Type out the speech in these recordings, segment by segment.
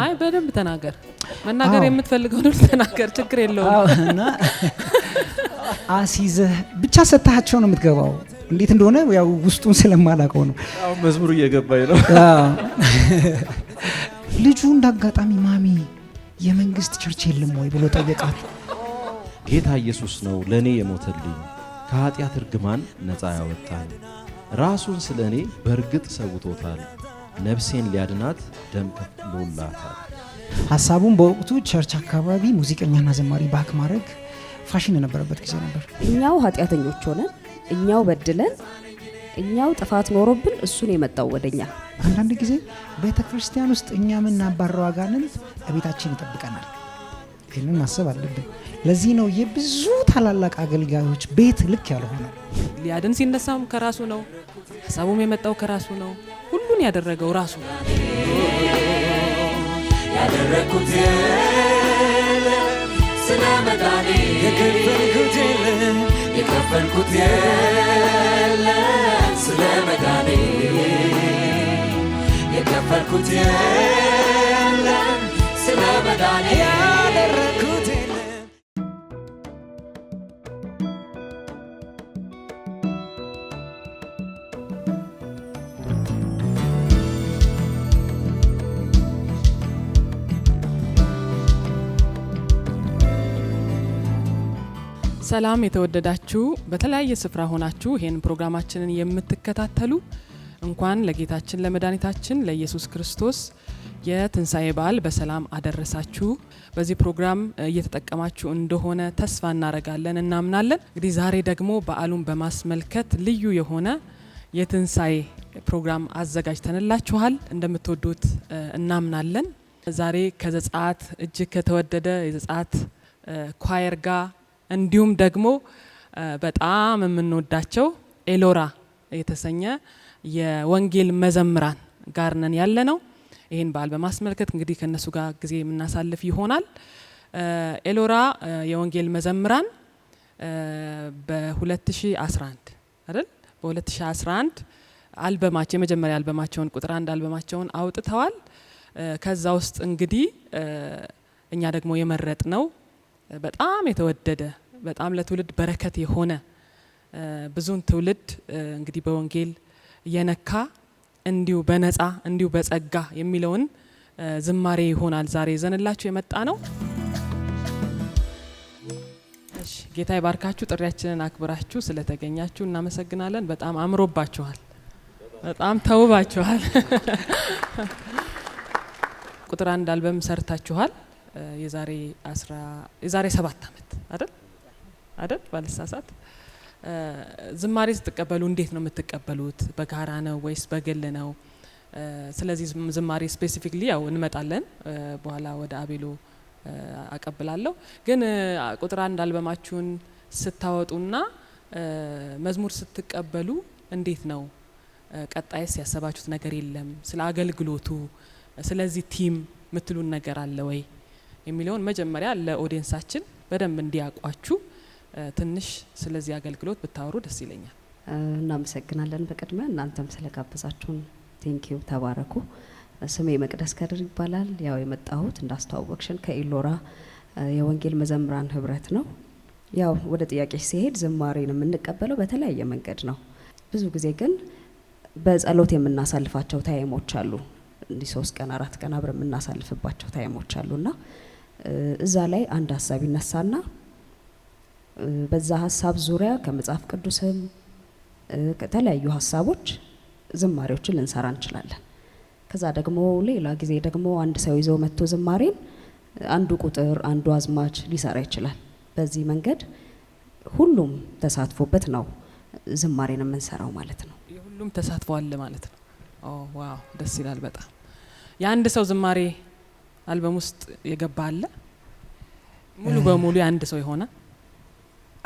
አይ በደንብ ተናገር መናገር የምትፈልገው ነው ተናገር ችግር የለውም እና አሲዘህ ብቻ ሰጣቸው ነው የምትገባው እንዴት እንደሆነ ያው ውስጡን ስለማላቀው ነው አሁን መዝሙሩ እየገባኝ ነው ልጁ እንዳጋጣሚ ማሚ የመንግስት ቸርች የለም ወይ ብሎ ጠየቃት ጌታ ኢየሱስ ነው ለኔ የሞተልኝ ከኃጢአት እርግማን ነፃ ያወጣኝ ራሱን ስለኔ በርግጥ ሰውቶታል ነፍሴን ሊያድናት ደም ከፍሎላታል ሐሳቡን በወቅቱ ቸርች አካባቢ ሙዚቀኛና ዘማሪ ባክ ማድረግ ፋሽን የነበረበት ጊዜ ነበር እኛው ኃጢአተኞች ሆነን እኛው በድለን እኛው ጥፋት ኖሮብን እሱን የመጣው ወደኛ አንዳንድ ጊዜ ቤተክርስቲያን ውስጥ እኛ ምን አባራው አጋንንት ለቤታችን ይጠብቀናል ይሄንን ማሰብ አለብን ለዚህ ነው የብዙ ታላላቅ አገልጋዮች ቤት ልክ ያልሆነ ሊያድን ሲነሳም ከራሱ ነው ሐሳቡም የመጣው ከራሱ ነው ሁሉን ያደረገው ራሱ ያደረኩት ስለመዳኔ የከፈልኩት ስለመዳኔ የከፈልኩት ስለመዳኔ ያደረኩት ሰላም የተወደዳችሁ በተለያየ ስፍራ ሆናችሁ ይሄን ፕሮግራማችንን የምትከታተሉ እንኳን ለጌታችን ለመድኃኒታችን ለኢየሱስ ክርስቶስ የትንሳኤ በዓል በሰላም አደረሳችሁ በዚህ ፕሮግራም እየተጠቀማችሁ እንደሆነ ተስፋ እናረጋለን እናምናለን እንግዲህ ዛሬ ደግሞ በዓሉን በማስመልከት ልዩ የሆነ የትንሳኤ ፕሮግራም አዘጋጅተንላችኋል እንደምትወዱት እናምናለን ዛሬ ከዘጸአት እጅግ ከተወደደ የዘጸአት ኳየር ጋር እንዲሁም ደግሞ በጣም የምንወዳቸው ኤሎራ የተሰኘ የወንጌል መዘምራን ጋር ነን ያለነው ይሄን በዓል በማስመልከት እንግዲህ ከነሱ ጋር ጊዜ የምናሳልፍ ይሆናል ኤሎራ የወንጌል መዘምራን በ2011 አይደል በ2011 አልበማቸው የመጀመሪያ አልበማቸውን ቁጥር 1 አልበማቸውን አውጥተዋል ከዛ ውስጥ እንግዲህ እኛ ደግሞ የመረጥነው በጣም የተወደደ በጣም ለትውልድ በረከት የሆነ ብዙን ትውልድ እንግዲህ በወንጌል የነካ እንዲሁ በነፃ እንዲሁ በጸጋ የሚለውን ዝማሬ ይሆናል ዛሬ ዘንላችሁ የመጣ ነው እሺ ጌታ ይባርካችሁ ጥሪያችንን አክብራችሁ ስለተገኛችሁ እናመሰግናለን በጣም አምሮባችኋል በጣም ተውባችኋል ቁጥር 1 አልበም ሰርታችኋል የዛሬ 7 አመት አይደል ባልሳሳት ዝማሬ ስትቀበሉ እንዴት ነው የምትቀበሉት በጋራ ነው ወይስ በግል ነው ስለዚህ ዝማሬ ስፔሲፊክሊ ያው እንመጣለን በኋላ ወደ አቤሎ አቀብላለሁ ግን ቁጥር 1 አልበማችሁን ስታወጡና መዝሙር ስትቀበሉ እንዴት ነው ቀጣይስ ያሰባችሁት ነገር የለም ስለ አገልግሎቱ ስለዚህ ቲም ምትሉን ነገር አለ ወይ የሚለውን መጀመሪያ ለኦዲየንሳችን በደንብ እንዲያቋችሁ ትንሽ ስለዚህ አገልግሎት ብታወሩ ደስ ይለኛል እናመሰግናለን በቅድመ እናንተም ስለጋበዛችሁን ቴንኪው ተባረኩ ስሜ መቅደስ ከድር ይባላል ያው የመጣሁት እንዳስተዋወቅሽን ከኤሎራ የወንጌል መዘምራን ህብረት ነው ያው ወደ ጥያቄ ሲሄድ ዝማሬን የምንቀበለው በተለያየ መንገድ ነው ብዙ ጊዜ ግን በጸሎት የምናሳልፋቸው ታይሞች አሉ እንዲ 3 ቀን 4 ቀን አብረን የምናሳልፍባቸው ታይሞች አሉና እዛ ላይ አንድ ሐሳብ ይነሳና በዛ ሐሳብ ዙሪያ ከመጽሐፍ ቅዱስም ከተለያዩ ሐሳቦች ዝማሬዎችን ልንሰራ እንችላለን ከዛ ደግሞ ሌላ ጊዜ ደግሞ አንድ ሰው ይዞ መጥቶ ዝማሬን አንዱ ቁጥር አንዱ አዝማች ሊሰራ ይችላል በዚህ መንገድ ሁሉም ተሳትፎበት ነው ዝማሬን የምንሰራው ማለት ነው ሁሉም ተሳትፎ አለ ማለት ነው ዋው ደስ ይላል በጣም የአንድ ሰው ዝማሬ አልበም ውስጥ የገባ አለ ሙሉ በሙሉ የአንድ ሰው የሆነ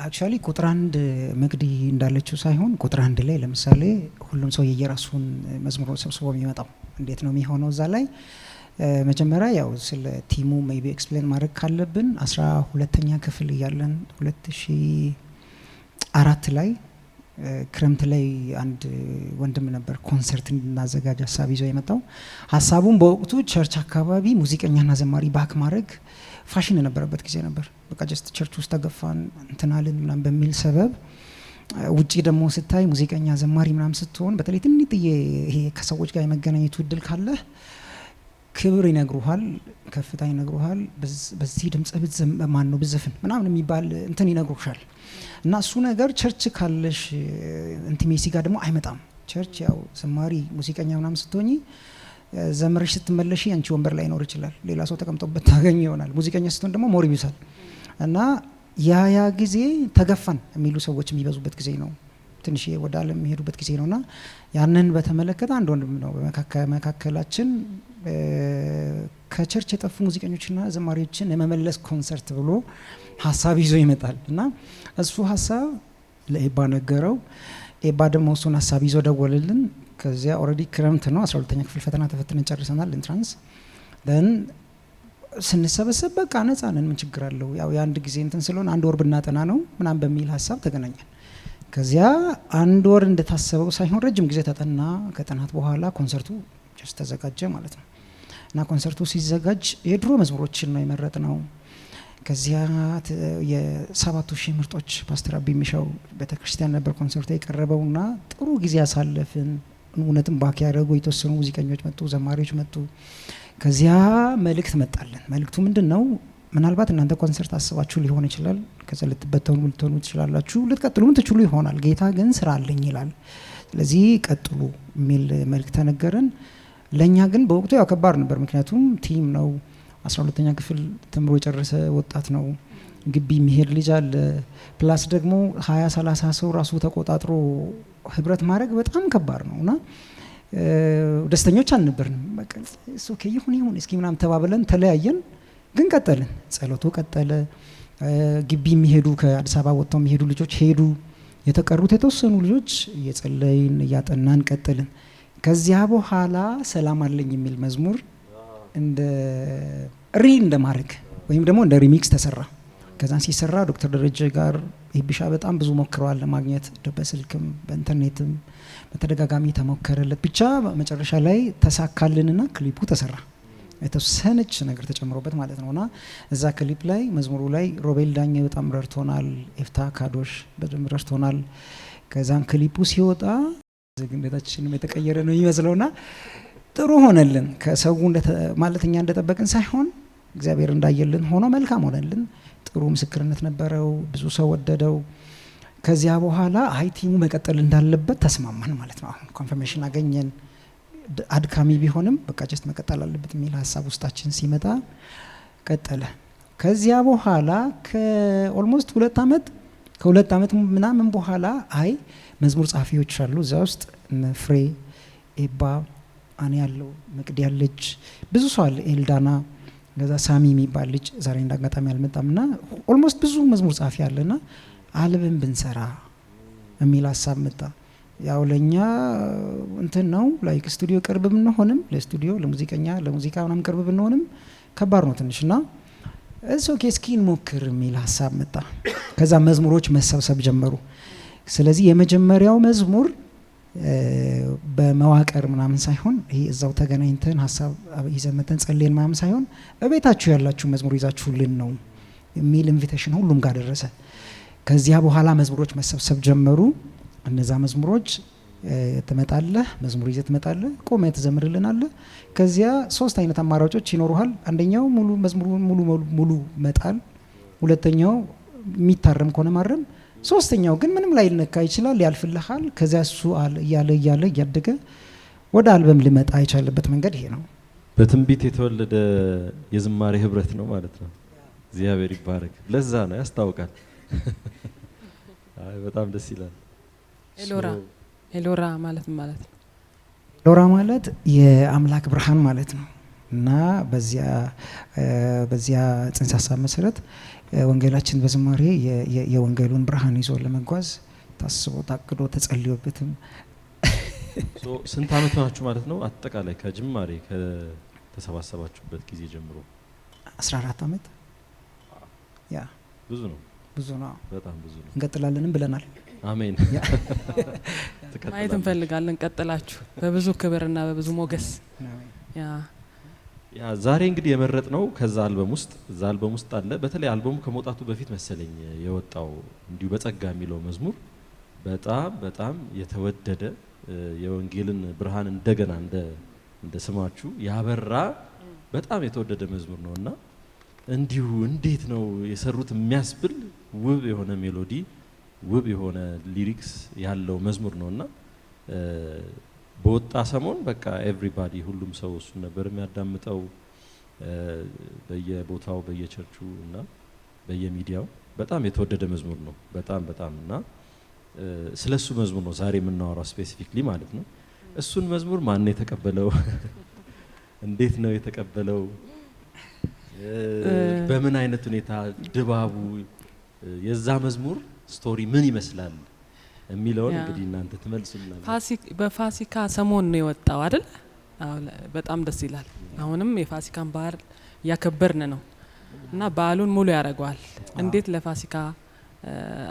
አክቹአሊ ቁጥር 1 መግዲ እንዳለችው ሳይሆን ቁጥር 1 ላይ ለምሳሌ ሁሉም ሰው የየራሱን መዝሙር ሰብስቦ የሚመጣው እንዴት ነው የሚሆነው እዛ ላይ መጀመሪያ ያው ስለ ቲሙ ሜቢ ኤክስፕሌን ማድረግ ካለብን 12ኛ ክፍል እያለን 2004 ላይ ክረምት ላይ አንድ ወንድም ነበር ኮንሰርት እንድናዘጋጅ ሀሳብ ይዞ የመጣው። ሀሳቡን በወቅቱ ቸርች አካባቢ ሙዚቀኛና ዘማሪ ባክ ማድረግ ፋሽን የነበረበት ጊዜ ነበር። በቃ ጀስት ቸርች ውስጥ ተገፋን እንትናልን ምናምን በሚል ሰበብ ውጪ ደግሞ ስታይ ሙዚቀኛ ዘማሪ ምናምን ስትሆን በተለይ ትንጥዬ ይሄ ከሰዎች ጋር የመገናኘቱ እድል ካለ ክብር ይነግሩሃል፣ ከፍታ ይነግሩሃል። በዚህ ድምጽ ማን ነው ብዘፍን ምናምን የሚባል እንትን ይነግሩሻል። እና እሱ ነገር ቸርች ካለሽ ኢንቲሜሲ ጋር ደግሞ አይመጣም። ቸርች ያው ዘማሪ ሙዚቀኛ ምናምን ስትሆኚ ዘምረሽ ስትመለሺ አንቺ ወንበር ላይ ይኖር ይችላል፣ ሌላ ሰው ተቀምጦበት ታገኝ ይሆናል። ሙዚቀኛ ስትሆን ደግሞ ሞር ይብሳል። እና ያ ጊዜ ተገፋን የሚሉ ሰዎች የሚበዙበት ጊዜ ነው። ትንሽ ወደ ዓለም የሚሄዱበት ጊዜ ነውና ያንን በተመለከተ አንድ ወንድም ነው በመካከላችን ከቸርች የጠፉ ሙዚቀኞችና ዘማሪዎችን የመመለስ ኮንሰርት ብሎ ሀሳብ ይዞ ይመጣል። እና እሱ ሀሳብ ለኤባ ነገረው። ኤባ ደግሞ እሱን ሀሳብ ይዞ ደወልልን። ከዚያ ኦልሬዲ ክረምት ነው፣ 12ኛ ክፍል ፈተና ተፈትነን ጨርሰናል ኢንትራንስ። ደን ስንሰበሰብ በቃ ነፃ ነን፣ ምን ችግር አለው? ያው የአንድ ጊዜ እንትን ስለሆነ አንድ ወር ብናጠና ነው ምናምን በሚል ሀሳብ ተገናኘን። ከዚያ አንድ ወር እንደታሰበው ሳይሆን ረጅም ጊዜ ተጠና። ከጥናት በኋላ ኮንሰርቱ ጀስት ተዘጋጀ ማለት ነው። እና ኮንሰርቱ ሲዘጋጅ የድሮ መዝሙሮችን ነው የመረጥ ነው። ከዚያ የሰባቱ ሺህ ምርጦች ፓስተር አቢ ሚሻው ቤተክርስቲያን ነበር ኮንሰርቱ የቀረበውና ጥሩ ጊዜ ያሳለፍን። እውነትም ባክ ያደረጉ የተወሰኑ ሙዚቀኞች መጡ፣ ዘማሪዎች መጡ። ከዚያ መልእክት መጣለን። መልእክቱ ምንድን ነው? ምናልባት እናንተ ኮንሰርት አስባችሁ ሊሆን ይችላል፣ ከዛ ልትበተኑ ልትሆኑ ትችላላችሁ፣ ልትቀጥሉም ትችሉ ይሆናል። ጌታ ግን ስራ አለኝ ይላል፣ ስለዚህ ቀጥሉ የሚል መልእክት ተነገረን። ለእኛ ግን በወቅቱ ያው ከባድ ነበር፣ ምክንያቱም ቲም ነው፣ 12ኛ ክፍል ተምሮ የጨረሰ ወጣት ነው፣ ግቢ የሚሄድ ልጅ አለ፣ ፕላስ ደግሞ 20-30 ሰው ራሱ ተቆጣጥሮ ህብረት ማድረግ በጣም ከባድ ነው። እና ደስተኞች አልነበርንም። በቃ ኦኬ ይሁን እስኪ ምናምን ተባብለን ተለያየን። ግን ቀጠልን፣ ጸሎቱ ቀጠለ። ግቢ የሚሄዱ ከአዲስ አበባ ወጥተው የሚሄዱ ልጆች ሄዱ። የተቀሩት የተወሰኑ ልጆች እየጸለይን እያጠናን ቀጠልን። ከዚያ በኋላ ሰላም አለኝ የሚል መዝሙር እንደ እንደማድረግ ወይም ደግሞ እንደ ሪሚክስ ተሰራ። ከዛን ሲሰራ ዶክተር ደረጀ ጋር ይብሻ በጣም ብዙ ሞክረዋል ለማግኘት፣ በስልክም በኢንተርኔትም በተደጋጋሚ ተሞከረለት። ብቻ መጨረሻ ላይ ተሳካልንና ክሊፑ ተሰራ። የተወሰነች ነገር ተጨምሮበት ማለት ነውና እዛ ክሊፕ ላይ መዝሙሩ ላይ ሮቤል ዳኘ በጣም ረድቶናል፣ ኤፍታ ካዶሽ በደንብ ረድቶናል። ከዛን ክሊፑ ሲወጣ ዝግነታችንም የተቀየረ ነው ይመስለውና ጥሩ ሆነልን። ከሰው ማለት እኛ እንደጠበቅን ሳይሆን እግዚአብሔር እንዳየልን ሆኖ መልካም ሆነልን። ጥሩ ምስክርነት ነበረው፣ ብዙ ሰው ወደደው። ከዚያ በኋላ ቲሙ መቀጠል እንዳለበት ተስማማን ማለት ነው። አሁን ኮንፈርሜሽን አገኘን። አድካሚ ቢሆንም በቃ ጀስት መቀጠል አለበት የሚል ሀሳብ ውስጣችን ሲመጣ ቀጠለ። ከዚያ በኋላ ከኦልሞስት 2 ዓመት ከ2 ዓመት ምናምን በኋላ መዝሙር ጸሐፊዎች አሉ እዛ ውስጥ ፍሬ፣ ኤባ፣ አኔ ያለው መቅዲ ያለች ብዙ ሰው አለ፣ ኤልዳና፣ ገዛ ሳሚ የሚባል ልጅ ዛሬ እንዳጋጣሚ አልመጣምና ኦልሞስት ብዙ መዝሙር ጸሐፊ አለና አልበም ብንሰራ የሚል ሀሳብ መጣ። ያው ለኛ እንትን ነው ላይክ ስቱዲዮ ቅርብ ብንሆንም ለስቱዲዮ ለሙዚቃ ምናምን ቅርብ ብንሆንም ከባድ ነው ትንሽና ኦኬ እስኪ እንሞክር የሚል ሀሳብ መጣ። ከዛ መዝሙሮች መሰብሰብ ጀመሩ። ስለዚህ የመጀመሪያው መዝሙር በመዋቀር ምናምን ሳይሆን ይሄ እዛው ተገናኝተን ሀሳብ ይዘመተን ጸልየን ምናምን ሳይሆን እቤታችሁ ያላችሁ መዝሙር ይዛችሁልን ነው የሚል ኢንቪቴሽን ሁሉም ጋር ደረሰ። ከዚያ በኋላ መዝሙሮች መሰብሰብ ጀመሩ። እነዛ መዝሙሮች ትመጣለህ፣ መዝሙር ይዘህ ትመጣለህ፣ ቆመህ ትዘምርልናለህ። ከዚያ 3 አይነት አማራጮች ይኖሩሃል። አንደኛው ሙሉ መዝሙሩን ሙሉ መጣል፣ ሁለተኛው የሚታረም ከሆነ ማረም፣ ሶስተኛው ግን ምንም ላይ ልነካ ይችላል ያልፍልሃል። ከዚያ እሱ እያለ እያደገ ወደ አልበም ሊመጣ የቻለበት መንገድ ይሄ ነው። በትንቢት የተወለደ የዝማሬ ህብረት ነው ማለት ነው። እግዚአብሔር ይባረክ። ለዛ ነው ያስታውቃል። በጣም ደስ ይላል። ኤሎራ ማለት ማለት ነው። ኤሎራ ማለት የአምላክ ብርሃን ማለት ነው እና በዚያ ጽንሰ ሀሳብ መሰረት ወንጌላችን በዝማሬ የወንጌሉን ብርሃን ይዞ ለመጓዝ ታስቦ ታቅዶ ተጸልዮበትም። ስንት ዓመት ሆናችሁ ማለት ነው? አጠቃላይ ከጅማሬ ከተሰባሰባችሁበት ጊዜ ጀምሮ 14 ዓመት። ያ ብዙ ነው። ብዙ ነው። በጣም ብዙ ነው። እንቀጥላለንም ብለናል። አሜን። ማየት እንፈልጋለን ቀጥላችሁ በብዙ ክብርና በብዙ ሞገስ። ያ ዛሬ እንግዲህ የመረጥነው ከዛ አልበም ውስጥ እዛ አልበም ውስጥ አለ። በተለይ አልበሙ ከመውጣቱ በፊት መሰለኝ የወጣው እንዲሁ በጸጋ የሚለው መዝሙር በጣም የተወደደ የወንጌልን ብርሃን እንደገና እንደ ስማችሁ ያበራ በጣም የተወደደ መዝሙር ነውና እንዲሁ እንዴት ነው የሰሩት የሚያስብል ውብ የሆነ ሜሎዲ ውብ የሆነ ሊሪክስ ያለው መዝሙር ነውና በወጣ ሰሞን በቃ ኤቭሪባዲ ሁሉም ሰው እሱ ነበር የሚያዳምጠው በየቦታው በየቸርቹ እና በየሚዲያው በጣም የተወደደ መዝሙር ነው። በጣም እና ስለሱ መዝሙር ነው ዛሬ የምናወራው ስፔሲፊክሊ ማለት ነው። እሱን መዝሙር ማን ነው የተቀበለው? እንዴት ነው የተቀበለው? በምን አይነት ሁኔታ ድባቡ የዛ መዝሙር ስቶሪ ምን ይመስላል የሚለውን እንግዲህ እናንተ ትመልሱልናል። በፋሲካ ሰሞን ነው የወጣው አይደል? በጣም ደስ ይላል። አሁንም የፋሲካን በዓል ያከበርን ነው እና በዓሉን ሙሉ ያደርገዋል። እንዴት ለፋሲካ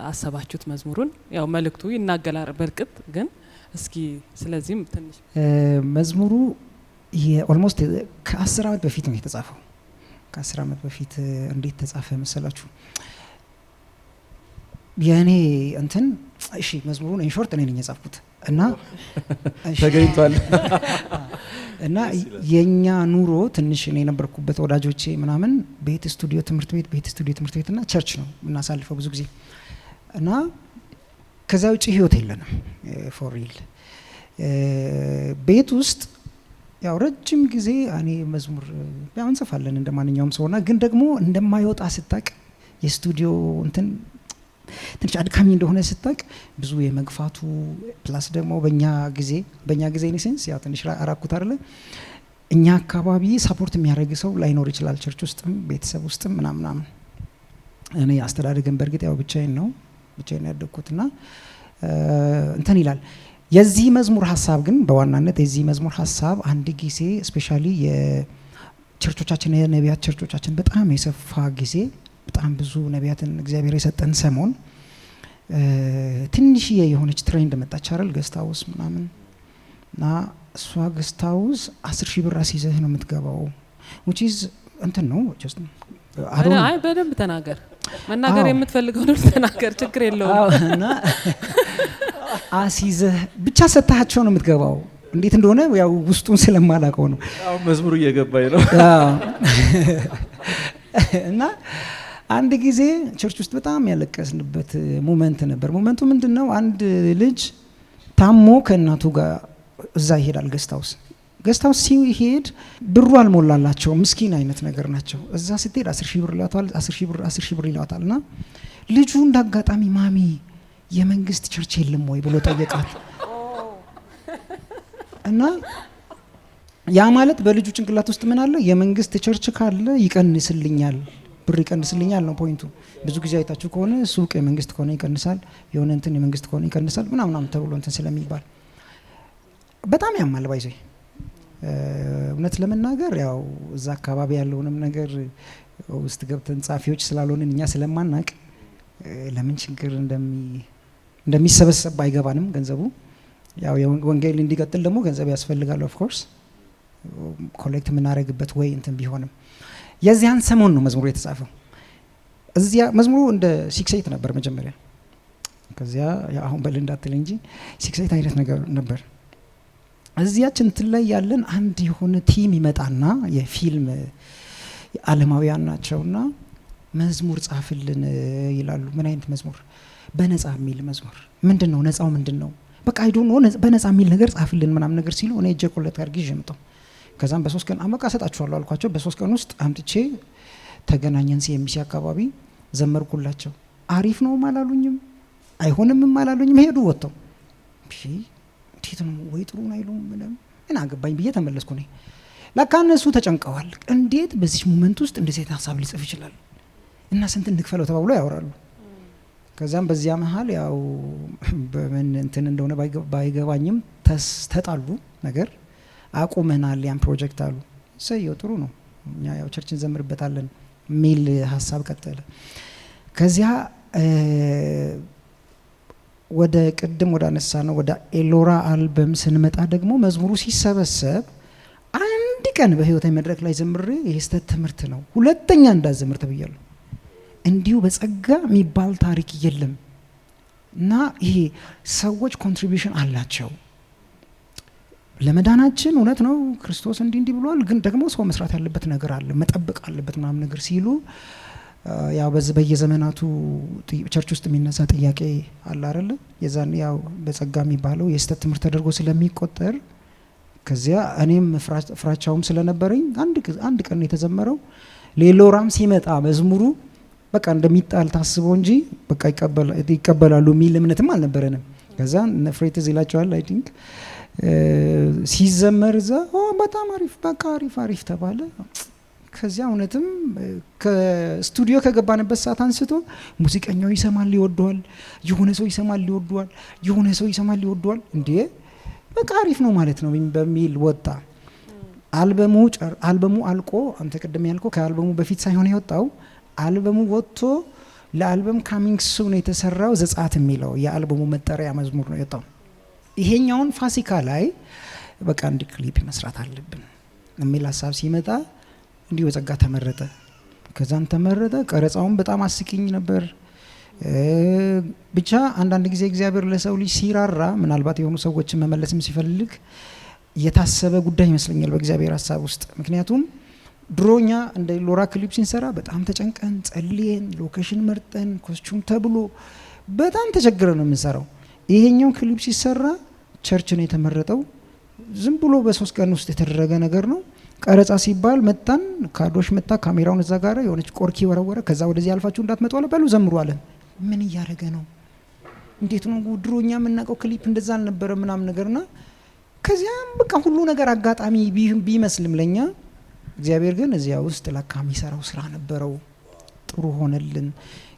አሰባችሁት መዝሙሩን? ያው መልእክቱ ይናገራል በርግጥ ግን እስኪ ስለዚህም ትንሽ መዝሙሩ ኦልሞስት ከ10 ዓመት በፊት ነው የተጻፈው። ከ10 ዓመት በፊት እንዴት ተጻፈ መሰላችሁ? የኔ እንትን እሺ መዝሙሩን ኢንሾርት እኔ ነኝ የጻፍኩት እና ተገኝቷል እና የኛ ኑሮ ትንሽ እኔ የነበርኩበት ወዳጆቼ ምናምን ቤት ስቱዲዮ ትምህርት ቤት እና ቸርች ነው እናሳልፈው ብዙ ጊዜ እና ከዛ ውጪ ህይወት የለንም ፎር ሪል ቤት ውስጥ ያው ረጅም ጊዜ እኔ መዝሙር ያው እንጽፋለን እንደማንኛውም ሰውና ግን ደግሞ እንደማይወጣ ስታቅ የስቱዲዮ እንትን ትንሽ አድካሚ እንደሆነ ስታቅ ብዙ የመግፋቱ ፕላስ ደግሞ በእኛ ጊዜ ኢንሴንስ ያው ትንሽ አራኩት አይደለ እኛ አካባቢ ሰፖርት የሚያደርግ ሰው ላይኖር ይችላል ቸርች ውስጥም ቤተሰብ ውስጥም ምናምን እኔ አስተዳደግን በርግጥ ያው ብቻዬን ያደግኩትና እንትን ይላል። የዚህ መዝሙር ሐሳብ ግን በዋናነት የዚህ መዝሙር ሐሳብ አንድ ጊዜ ስፔሻሊ የቸርቾቻችን የነቢያት ቸርቾቻችን በጣም የሰፋ ጊዜ በጣም ብዙ ነቢያትን እግዚአብሔር የሰጠን ሰሞን ትንሽ የሆነች ትሬንድ መጣች አይደል ገስታውስ ምናምን እና እሷ ገስታውስ 10,000 ብር አስይዘህ ነው የምትገባው which is እንትን ነው just አይ በደንብ ተናገር መናገር የምትፈልገው ነው ተናገር ችግር የለውም እና አስይዘህ ብቻ ሰጣቸው ነው የምትገባው እንዴት እንደሆነ ያው ውስጡን ስለማላቀው ነው አሁን መዝሙሩ እየገባኝ ነው እና አንድ ጊዜ ቸርች ውስጥ በጣም ያለቀስንበት ሞመንት ነበር። ሞመንቱ ምንድነው? አንድ ልጅ ታሞ ከእናቱ ጋር እዛ ይሄዳል ገስታውስ ሲሄድ ብሩ አልሞላላቸው ምስኪን አይነት ነገር ናቸው። እዛ ስትሄድ 10,000 ብር ይላታል 10,000 ብር ይላታልና ልጁ እንዳጋጣሚ ማሚ የመንግስት ቸርች የለም ወይ ብሎ ጠየቃት እና ያ ማለት በልጁ ጭንቅላት ውስጥ ምን አለ የመንግስት ቸርች ካለ ይቀንስልኛል ብር ይቀንስልኛል ነው ፖይንቱ። ብዙ ጊዜ አይታችሁ ከሆነ ሱቅ የመንግስት ከሆነ ይቀንሳል የሆነ እንትን የመንግስት ከሆነ ይቀንሳል ምናምን ተብሎ እንትን ስለሚባል በጣም ያማል ባይዘይ እውነት ለመናገር ያው እዛ አካባቢ ያለውንም ነገር ውስጥ ገብተን ጻፊዎች ስላልሆንን እኛ ስለማናቅ ለምን ችግር እንደሚሰበሰብ አይገባንም ገንዘቡ ያው ወንጌል እንዲቀጥል ደግሞ ገንዘብ ያስፈልጋል ኦፍ ኮርስ ኮሌክት የምናደርግበት ወይ እንትን ቢሆንም የዚያን ሰሞን ነው መዝሙሩ የተጻፈው። እዚያ መዝሙሩ እንደ 6-8 ነበር መጀመሪያ ከዚያ አሁን በል እንዳትል እንጂ 6-8 አይነት ነገር ነበር። እዚያች እንትን ላይ ያለን አንድ የሆነ ቲም ይመጣና የፊልም ዓለማውያን ናቸውና መዝሙር ጻፍልን ይላሉ። ምን አይነት መዝሙር? በነፃ የሚል መዝሙር። ምንድነው ነፃው ምንድነው? በቃ አይ ዶንት ኖ በነፃ የሚል ነገር ጻፍልን ምናምን ነገር ሲሉ እኔ እጄ ቆለጥ አድርጌ ይዤ ከዛም በ3 ቀን አመቃ ሰጣችኋለሁ አልኳቸው። በ3 ቀን ውስጥ አምጥቼ ተገናኘን ሲኤምሲ አካባቢ ዘመርኩላቸው። አሪፍ ነው ማላሉኝም አይሆንም ማላሉኝም ሄዱ ወጥተው እሺ እንዴት ነው ወይ ጥሩ ነው አይሉም ምን አገባኝ ብዬ ተመለስኩ። ነኝ ለካ እነሱ ተጨንቀዋል። እንዴት በዚህ ሞመንት ውስጥ እንደዚህ ሐሳብ ሊጽፍ ይችላል እና ስንት እንክፈለው ተባብሎ ያወራሉ። ከዛም በዚያ መሃል ያው በምን እንትን እንደሆነ ባይገባኝም ተጣሉ ነገር አቁመናል ያን ፕሮጀክት አሉ። ሰየው ጥሩ ነው እኛ ያው ቸርችን ዘምርበታለን ሚል ሐሳብ ቀጠለ። ከዚያ ወደ ቅድም ወደ አነሳ ነው ወደ ኤሎራ አልበም ስንመጣ ደግሞ መዝሙሩ ሲሰበሰብ አንድ ቀን በህይወቴ መድረክ ላይ ዘምሬ የስተት ትምህርት ነው ሁለተኛ እንዳዘምር ተብያለሁ። እንዲሁ በጸጋ የሚባል ታሪክ የለም እና ይሄ ሰዎች ኮንትሪቢዩሽን አላቸው ለመዳናችን። እውነት ነው ክርስቶስ እንዲህ ብሏል፣ ግን ደግሞ ሰው መስራት ያለበት ነገር አለ መጠበቅ አለበት ምናምን ነገር ሲሉ ያው በየዘመናቱ ቸርች ውስጥ የሚነሳ ጥያቄ አለ አይደለ? የዛን ያው በጸጋ የሚባለው የስተት ትምህርት ተደርጎ ስለሚቆጠር ከዚያ እኔም ፍራቻውም ስለነበረኝ አንድ ቀን የተዘመረው ሌሎራም ሲመጣ መዝሙሩ በቃ እንደሚጣል ታስቦ እንጂ በቃ ይቀበላሉ የሚል እምነትም አልነበረንም። ከዛ ነፍሬት ይላቸዋል አይ ቲንክ ሲዘመር እዛ በጣም አሪፍ በቃ አሪፍ ተባለ። ከዚያ እውነትም ከስቱዲዮ ከገባንበት ሰዓት አንስቶ ሙዚቀኛው ይሰማል ይወደዋል፣ የሆነ ሰው ይሰማል ይወደዋል፣ የሆነ ሰው ይሰማል ይወደዋል። እንዴ በቃ አሪፍ ነው ማለት ነው በሚል ወጣ። አልበሙ አልቆ አንተ ቅድም ያልከው ከአልበሙ በፊት ሳይሆን የወጣው አልበሙ ወጥቶ ለአልበም ካሚንግ ሱን የተሰራው ዘጸአት የሚለው የአልበሙ መጠሪያ መዝሙር ነው የወጣው። ይሄኛውን ፋሲካ ላይ በቃ አንድ ክሊፕ መስራት አለብን የሚል ሀሳብ ሲመጣ እንዲሁ በጸጋ ተመረጠ። ከዛን ተመረጠ። ቀረጻውን በጣም አስቂኝ ነበር። ብቻ አንዳንድ ጊዜ እግዚአብሔር ለሰው ልጅ ሲራራ ምናልባት የሆኑ ሰዎችን መመለስም ሲፈልግ የታሰበ ጉዳይ ይመስለኛል በእግዚአብሔር ሀሳብ ውስጥ። ምክንያቱም ድሮኛ እንደ ሎራ ክሊፕ ሲንሰራ በጣም ተጨንቀን ጸልየን ሎኬሽን መርጠን ኮስቹም ተብሎ በጣም ተቸግረ ነው የምንሰራው። ይሄኛው ክሊፕ ሲሰራ ቸርች ነው የተመረጠው። ዝም ብሎ በ3 ቀን ውስጥ የተደረገ ነገር ነው። ቀረጻ ሲባል መጣን፣ ካዶሽ መጣ፣ ካሜራውን እዛ ጋር የሆነች ቆርኪ ወረወረ። ከዛ ወደዚህ አልፋችሁ እንዳትመጡ አለ። በሉ ዘምሩ አለን። ምን እያደረገ ነው? እንዴት ነው? ድሮኛ የምናውቀው ክሊፕ እንደዛ አልነበረ ምናምን ነገርና ከዚያም በቃ ሁሉ ነገር አጋጣሚ ቢመስልም ለኛ እግዚአብሔር ግን እዚያ ውስጥ ለካ የሚሰራው ስራ ነበረው። ጥሩ ሆነልን።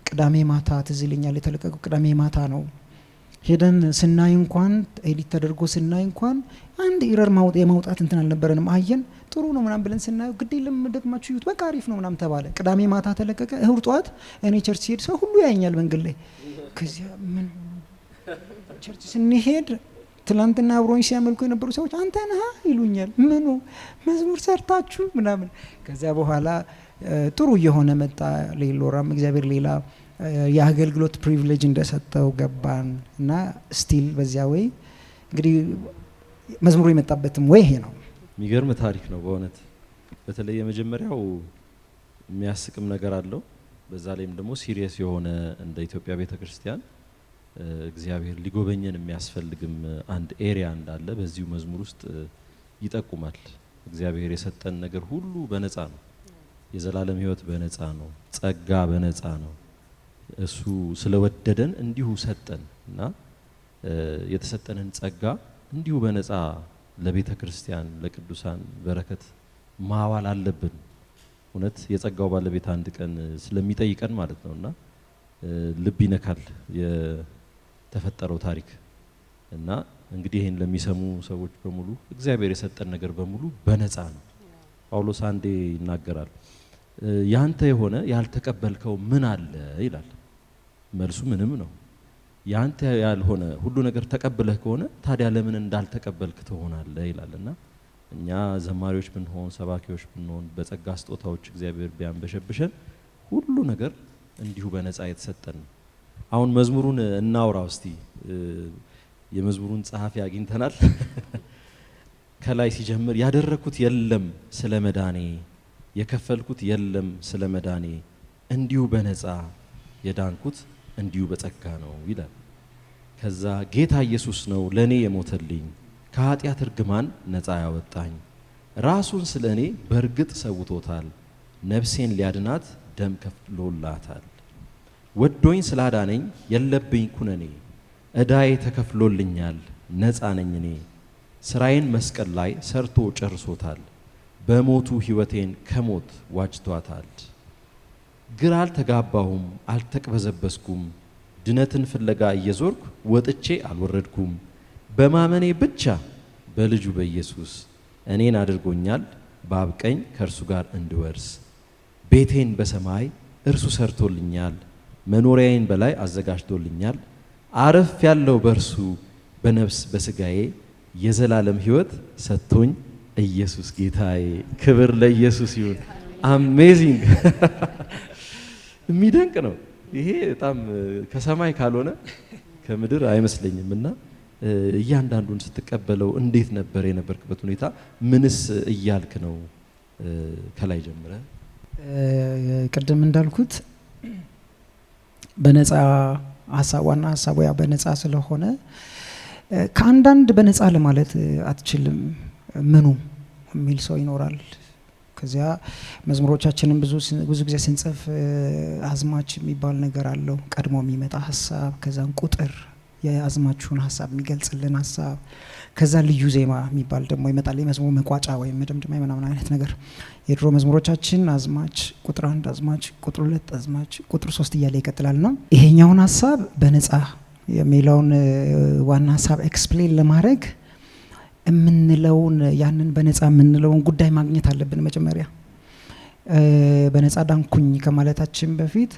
ቅዳሜ ማታ ትዝ ይለኛል የተለቀቀው ቅዳሜ ማታ ነው። ሄደን ስናይ እንኳን ኤዲት ተደርጎ ስናይ እንኳን አንድ ኢረር የማውጣት እንትን አልነበረንም። አየን ጥሩ ነው ምናምን ብለን ስናየው ግዴ ለምደግማችሁ ይዩት በቃ አሪፍ ነው ምናምን ተባለ። ቅዳሜ ማታ ተለቀቀ። እሁድ ጠዋት እኔ ቸርች ሲሄድ ሰው ሁሉ ያኛል መንገድ ላይ። ከዚያ ምን ቸርች ስንሄድ ትላንትና አብሮኝ ሲያመልኩ የነበሩ ሰዎች አንተ ነህ ይሉኛል። ምኑ መዝሙር ሰርታችሁ ምናምን። ከዚያ በኋላ ጥሩ እየሆነ መጣ። ሌሎራም እግዚአብሔር ሌላ የአገልግሎት ፕሪቪሌጅ እንደሰጠው ገባን እና ስቲል በዚያ ወይ እንግዲህ መዝሙሩ የመጣበትም ወይ ይሄ ነው። የሚገርም ታሪክ ነው በእውነት። በተለይ የመጀመሪያው የሚያስቅም ነገር አለው። በዛ ላይም ደግሞ ሲሪየስ የሆነ እንደ ኢትዮጵያ ቤተክርስቲያን እግዚአብሔር ሊጎበኘን የሚያስፈልግም አንድ ኤሪያ እንዳለ በዚሁ መዝሙር ውስጥ ይጠቁማል። እግዚአብሔር የሰጠን ነገር ሁሉ በነፃ ነው። የዘላለም ሕይወት በነፃ ነው። ጸጋ በነፃ ነው። እሱ ስለወደደን እንዲሁ ሰጠን እና የተሰጠንን ጸጋ እንዲሁ በነፃ ለቤተ ክርስቲያን ለቅዱሳን በረከት ማዋል አለብን። እውነት የጸጋው ባለቤት አንድ ቀን ስለሚጠይቀን ማለት ነውና ልብ ይነካል የተፈጠረው ታሪክ እና እንግዲህ ይሄን ለሚሰሙ ሰዎች በሙሉ እግዚአብሔር የሰጠን ነገር በሙሉ በነፃ ነው። ጳውሎስ አንዴ ይናገራል፣ ያንተ የሆነ ያልተቀበልከው ምን አለ ይላል። መልሱ ምንም ነው። ያንተ ያልሆነ ሁሉ ነገር ተቀብለህ ከሆነ ታዲያ ለምን እንዳልተቀበልክ ትሆናለህ ይላልና እኛ ዘማሪዎች ብንሆን ሰባኪዎች ብንሆን በጸጋ ስጦታዎች እግዚአብሔር ቢያንበሸብሸን ሁሉ ነገር እንዲሁ በነፃ የተሰጠን ነው። አሁን መዝሙሩን እናውራው እስቲ። የመዝሙሩን ጸሐፊ አግኝተናል። ከላይ ሲጀምር ያደረኩት የለም ስለ መዳኔ፣ የከፈልኩት የለም ስለ መዳኔ፣ እንዲሁ በነፃ የዳንኩት እንዲሁ በጸጋ ነው ይላል። ከዛ ጌታ ኢየሱስ ነው ለኔ የሞተልኝ፣ ከኃጢአት እርግማን ነፃ ያወጣኝ፣ ራሱን ስለ እኔ በእርግጥ ሰውቶታል፣ ነፍሴን ሊያድናት ደም ከፍሎላታል። ወዶኝ ስላዳነኝ የለብኝ ኩነኔ፣ እዳዬ ተከፍሎልኛል ነፃ ነኝ እኔ። ስራዬን መስቀል ላይ ሰርቶ ጨርሶታል፣ በሞቱ ሕይወቴን ከሞት ዋጅቷታል። ግራ አልተጋባሁም አልተቅበዘበስኩም፣ ድነትን ፍለጋ እየዞርኩ ወጥቼ አልወረድኩም። በማመኔ ብቻ በልጁ በኢየሱስ እኔን አድርጎኛል በአብ ቀኝ ከእርሱ ጋር እንድወርስ። ቤቴን በሰማይ እርሱ ሰርቶልኛል፣ መኖሪያዬን በላይ አዘጋጅቶልኛል። አረፍ ያለው በርሱ በነፍስ በስጋዬ የዘላለም ሕይወት ሰጥቶኝ ኢየሱስ ጌታዬ። ክብር ለኢየሱስ ይሁን። አሜዚንግ የሚደንቅ ነው ይሄ። በጣም ከሰማይ ካልሆነ ከምድር አይመስለኝም። እና እያንዳንዱን ስትቀበለው እንዴት ነበር የነበርክበት ሁኔታ? ምንስ እያልክ ነው? ከላይ ጀምረ ቅድም እንዳልኩት በነፃ ሀሳብ ዋና ሀሳቡ ያ በነፃ ስለሆነ ከአንዳንድ በነፃ ለማለት አትችልም። ምኑ የሚል ሰው ይኖራል። ከዚያ መዝሙሮቻችንን ብዙ ጊዜ ስንጽፍ አዝማች የሚባል ነገር አለው። ቀድሞ የሚመጣ ሀሳብ፣ ከዛን ቁጥር የአዝማቹን ሀሳብ የሚገልጽልን ሀሳብ፣ ከዛ ልዩ ዜማ የሚባል ደግሞ ይመጣል። የመዝሙር መቋጫ ወይም መደምደሚያ ምናምን አይነት ነገር። የድሮ መዝሙሮቻችን አዝማች፣ ቁጥር 1 አዝማች፣ ቁጥር 2 አዝማች፣ ቁጥር 3 እያለ ይቀጥላልና ይሄኛውን ሀሳብ በነፃ የሚለውን ዋና ሀሳብ ኤክስፕሌን ለማድረግ የምንለውን ያንን በነፃ የምንለውን ጉዳይ ማግኘት አለብን። መጀመሪያ በነፃ ዳንኩኝ ከማለታችን በፊት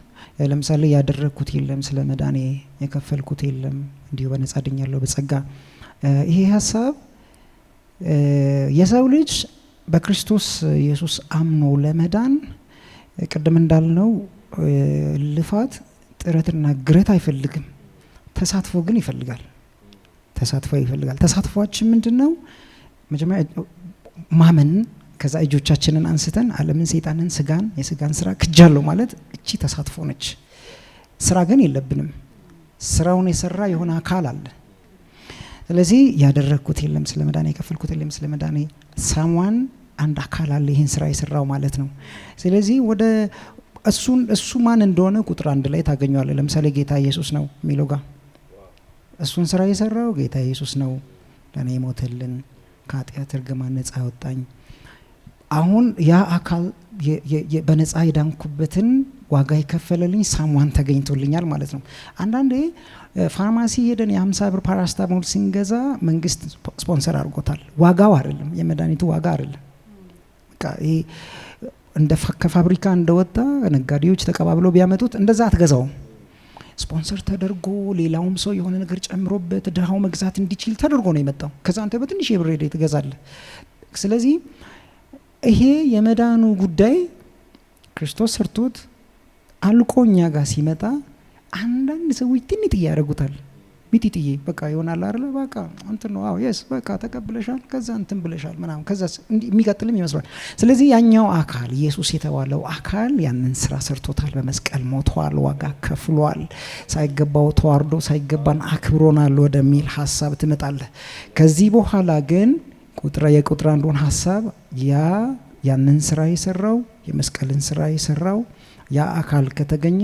ለምሳሌ ያደረግኩት የለም፣ ስለ መዳኔ የከፈልኩት የለም፣ እንዲሁ በነፃ ድኛለሁ በጸጋ። ይሄ ሀሳብ የሰው ልጅ በክርስቶስ ኢየሱስ አምኖ ለመዳን ቅድም እንዳልነው ልፋት፣ ጥረትና ግረት አይፈልግም። ተሳትፎ ግን ይፈልጋል። ተሳትፏችን ምንድነው? መጀመሪያ ማመን፣ ከዛ እጆቻችንን አንስተን ዓለምን፣ ሰይጣንን፣ የስጋን ስራ ክጃለሁ ማለት እቺ ተሳትፎ ነች። ስራ ግን የለብንም። ስራውን የሰራ የሆነ አካል አለ። ስለዚህ ያደረግኩት የለም ስለ መዳኔ፣ የከፈልኩት የለም ስለ መዳኔ፣ ሰማን አንድ አካል አለ ይሄን ስራ የሰራው ማለት ነው። ስለዚህ ወደ እሱ ማን እንደሆነ ቁጥር 1 ላይ ታገኘዋለህ። ለምሳሌ ጌታ ኢየሱስ ነው የሚለው ጋር እሱን ስራ የሰራው ጌታ ኢየሱስ ነው፣ ለኔ ሞተልን፣ ከኃጢአት እርግማን ነፃ ያወጣኝ። አሁን ያ አካል በነፃ የዳንኩበትን ዋጋ የከፈለልኝ ሳሟን ተገኝቶልኛል ማለት ነው። አንዳንዴ ፋርማሲ ሄደን የ50 ብር ፓራስታሞል ስንገዛ መንግስት ስፖንሰር አድርጎታል። ዋጋው አይደለም፣ የመድኃኒቱ ዋጋ አይደለም። በቃ ይሄ እንደ ከፋብሪካ እንደወጣ ነጋዴዎች ተቀባብለው ቢያመጡት እንደዛ አትገዛውም። ስፖንሰር ተደርጎ ሌላውም ሰው የሆነ ነገር ጨምሮበት ድሃው መግዛት እንዲችል ተደርጎ ነው የመጣው። ከዛ አንተ በትንሽ የብር ሄደ ትገዛለህ። ስለዚህ ይሄ የመዳኑ ጉዳይ ክርስቶስ ሰርቶት አልቆ እኛ ጋር ሲመጣ አንዳንድ ሰዎች ትንት ያደርጉታል። ሚጢጥዬ በቃ ይሆናል አይደል? በቃ እንትን ነው። አዎ የስ በቃ ተቀብለሻል፣ ከዛ እንትን ብለሻል ምናምን፣ ከዛ የሚቀጥልም ይመስላል። ስለዚህ ያኛው አካል ኢየሱስ የተባለው አካል ያንን ስራ ሰርቶታል። በመስቀል ሞቷል፣ ዋጋ ከፍሏል፣ ሳይገባው ተዋርዶ ሳይገባን አክብሮናል ወደሚል ሀሳብ ትመጣለህ። ከዚህ በኋላ ግን የቁጥር 1ን ሀሳብ ያንን ስራ የሰራው የመስቀልን ስራ የሰራው ያ አካል ከተገኘ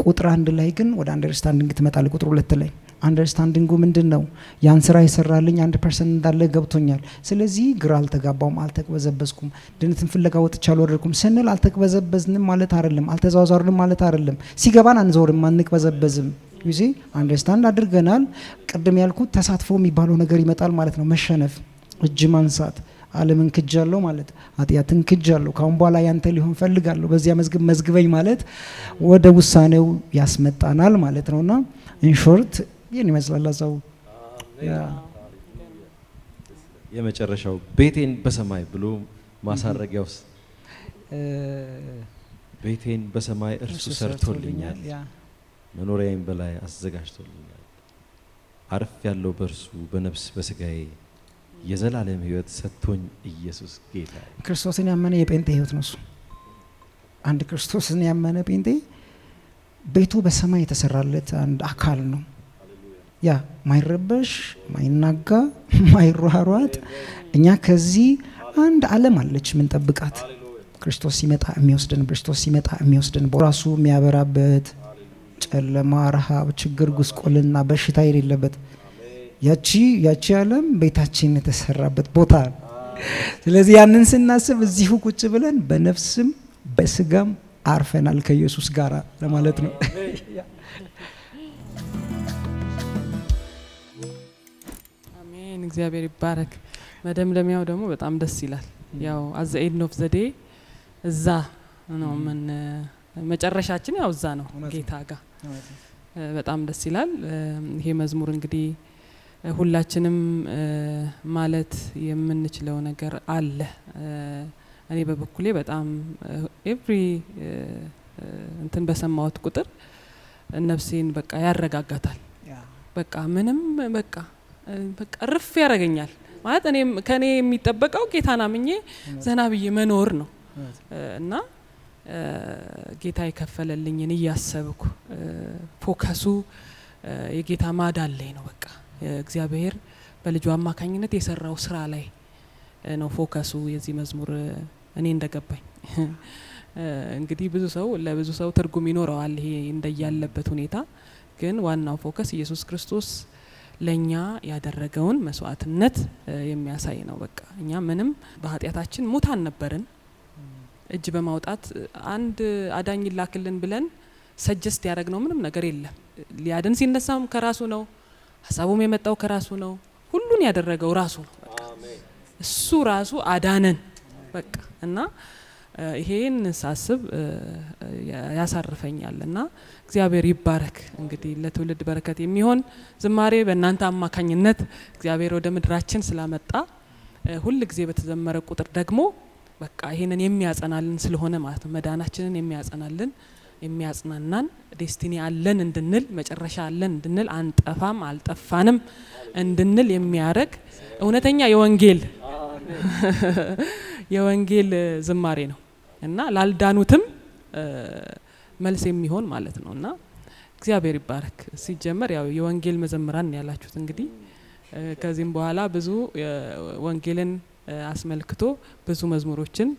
ቁጥር 1 ላይ ግን ወደ አንደርስታንዲንግ ትመጣለህ። ቁጥር 2 ላይ አንደርስታንዲንጉ ምንድነው? ያን ስራ የሰራልኝ 1% እንዳለ ገብቶኛል። ስለዚህ ግራ አልተጋባውም፣ አልተቅበዘበዝኩም። ድነትን ፍለጋ ወጥቻለሁ ወደድኩም ስንል አልተቅበዘበዝንም ማለት አይደለም፣ አልተዛዋዛርንም ማለት አይደለም። ሲገባን አንዞርም፣ አንቅበዘበዝም። ዩዚ አንደርስታንድ አድርገናል። ቅድም ያልኩት ተሳትፎ የሚባለው ነገር ይመጣል ማለት ነው። መሸነፍ፣ እጅ ማንሳት፣ ዓለምን ክጃለሁ ማለት፣ ኃጢአትን ክጃለሁ፣ ካሁን በኋላ ያንተ ሊሆን ፈልጋለሁ፣ በዚያ መዝግበኝ ማለት ወደ ውሳኔው ያስመጣናል ማለት ነውና ኢንሾርት ይህን ይመስላል ሀሳቡ። የመጨረሻው ቤቴን በሰማይ ብሎ ማሳረጊያውስ ቤቴን በሰማይ እርሱ ሰርቶልኛል፣ መኖሪያዬን በላይ አዘጋጅቶልኛል፣ አርፍ ያለው በእርሱ በነፍስ በስጋዬ የዘላለም ሕይወት ሰጥቶኝ ኢየሱስ ጌታ። ክርስቶስን ያመነ የጴንጤ ሕይወት ነው እሱ። አንድ ክርስቶስን ያመነ ጴንጤ ቤቱ በሰማይ የተሰራለት አንድ አካል ነው። ያ ማይረበሽ፣ ማይናጋ፣ ማይሯሯጥ። እኛ ከዚህ አንድ ዓለም አለች ምን ጠብቃት። ክርስቶስ ሲመጣ የሚወስደን በራሱ የሚያበራበት ጨለማ፣ ረሃብ፣ ችግር፣ ጉስቆልና፣ በሽታ የሌለበት ያቺ ዓለም ቤታችን የተሰራበት ቦታ። ስለዚህ ያንን ስናስብ እዚሁ ቁጭ ብለን በነፍስም በስጋም አርፈናል ከኢየሱስ ጋር ለማለት ነው። አሜን። እግዚአብሔር ይባረክ። መደምደሚያው ደግሞ በጣም ደስ ይላል። ያው አዘ ኤንድ ኦፍ ዘ ዴይ እዛ ነው ምን መጨረሻችን ያው እዛ ነው ጌታ ጋር በጣም ደስ ይላል። ይሄ መዝሙር እንግዲህ ሁላችንም ማለት የምንችለው ነገር አለ። እኔ በበኩሌ በጣም ኤቭሪ እንትን በሰማሁት ቁጥር ነፍሴን በቃ ያረጋጋታል። በቃ ምንም በቃ ርፍ ያደርገኛል ማለት እኔም ከኔ የሚጠበቀው ጌታን አምኜ ዘና ብዬ መኖር ነው እና ጌታ የከፈለልኝን እያሰብኩ ፎከሱ የጌታ ማዳን ላይ ነው። በቃ እግዚአብሔር በልጁ አማካኝነት የሰራው ስራ ላይ ነው ፎከሱ የዚህ መዝሙር እኔ እንደገባኝ። እንግዲህ ለብዙ ሰው ትርጉም ይኖረዋል ይሄ እንደያለበት ሁኔታ፣ ግን ዋናው ፎከስ ኢየሱስ ክርስቶስ ለኛ ያደረገውን መስዋዕትነት የሚያሳይ ነው። በቃ እኛ ምንም በኃጢአታችን ሙታን ነበርን። እጅ በማውጣት አንድ አዳኝ ላክልን ብለን ሰጀስት ያደረግነው ምንም ነገር የለም። ሊያድን ሲነሳም ከራሱ ነው፣ ሀሳቡም የመጣው ከራሱ ነው። ሁሉን ያደረገው ራሱ ነው። በቃ እሱ ራሱ አዳነን። በቃ እና ይሄን ሳስብ ያሳርፈኛል እና እግዚአብሔር ይባረክ። እንግዲህ ለትውልድ በረከት የሚሆን ዝማሬ በእናንተ አማካኝነት እግዚአብሔር ወደ ምድራችን ስላመጣ ሁል ጊዜ በተዘመረ ቁጥር ደግሞ በቃ ይሄንን የሚያጸናልን ስለሆነ ማለት ነው። መዳናችንን የሚያጸናልን የሚያጽናናን ዴስቲኒ አለን እንድንል መጨረሻ አለን እንድንል አንጠፋም አልጠፋንም እንድንል የሚያረግ እውነተኛ የወንጌል ዝማሬ ነው እና ላልዳኑትም መልስ የሚሆን ማለት ነው እና እግዚአብሔር ይባረክ። ሲጀመር ያው የወንጌል መዘምራን ያላችሁት እንግዲህ ከዚህም በኋላ ብዙ ወንጌልን አስመልክቶ ብዙ መዝሙሮችን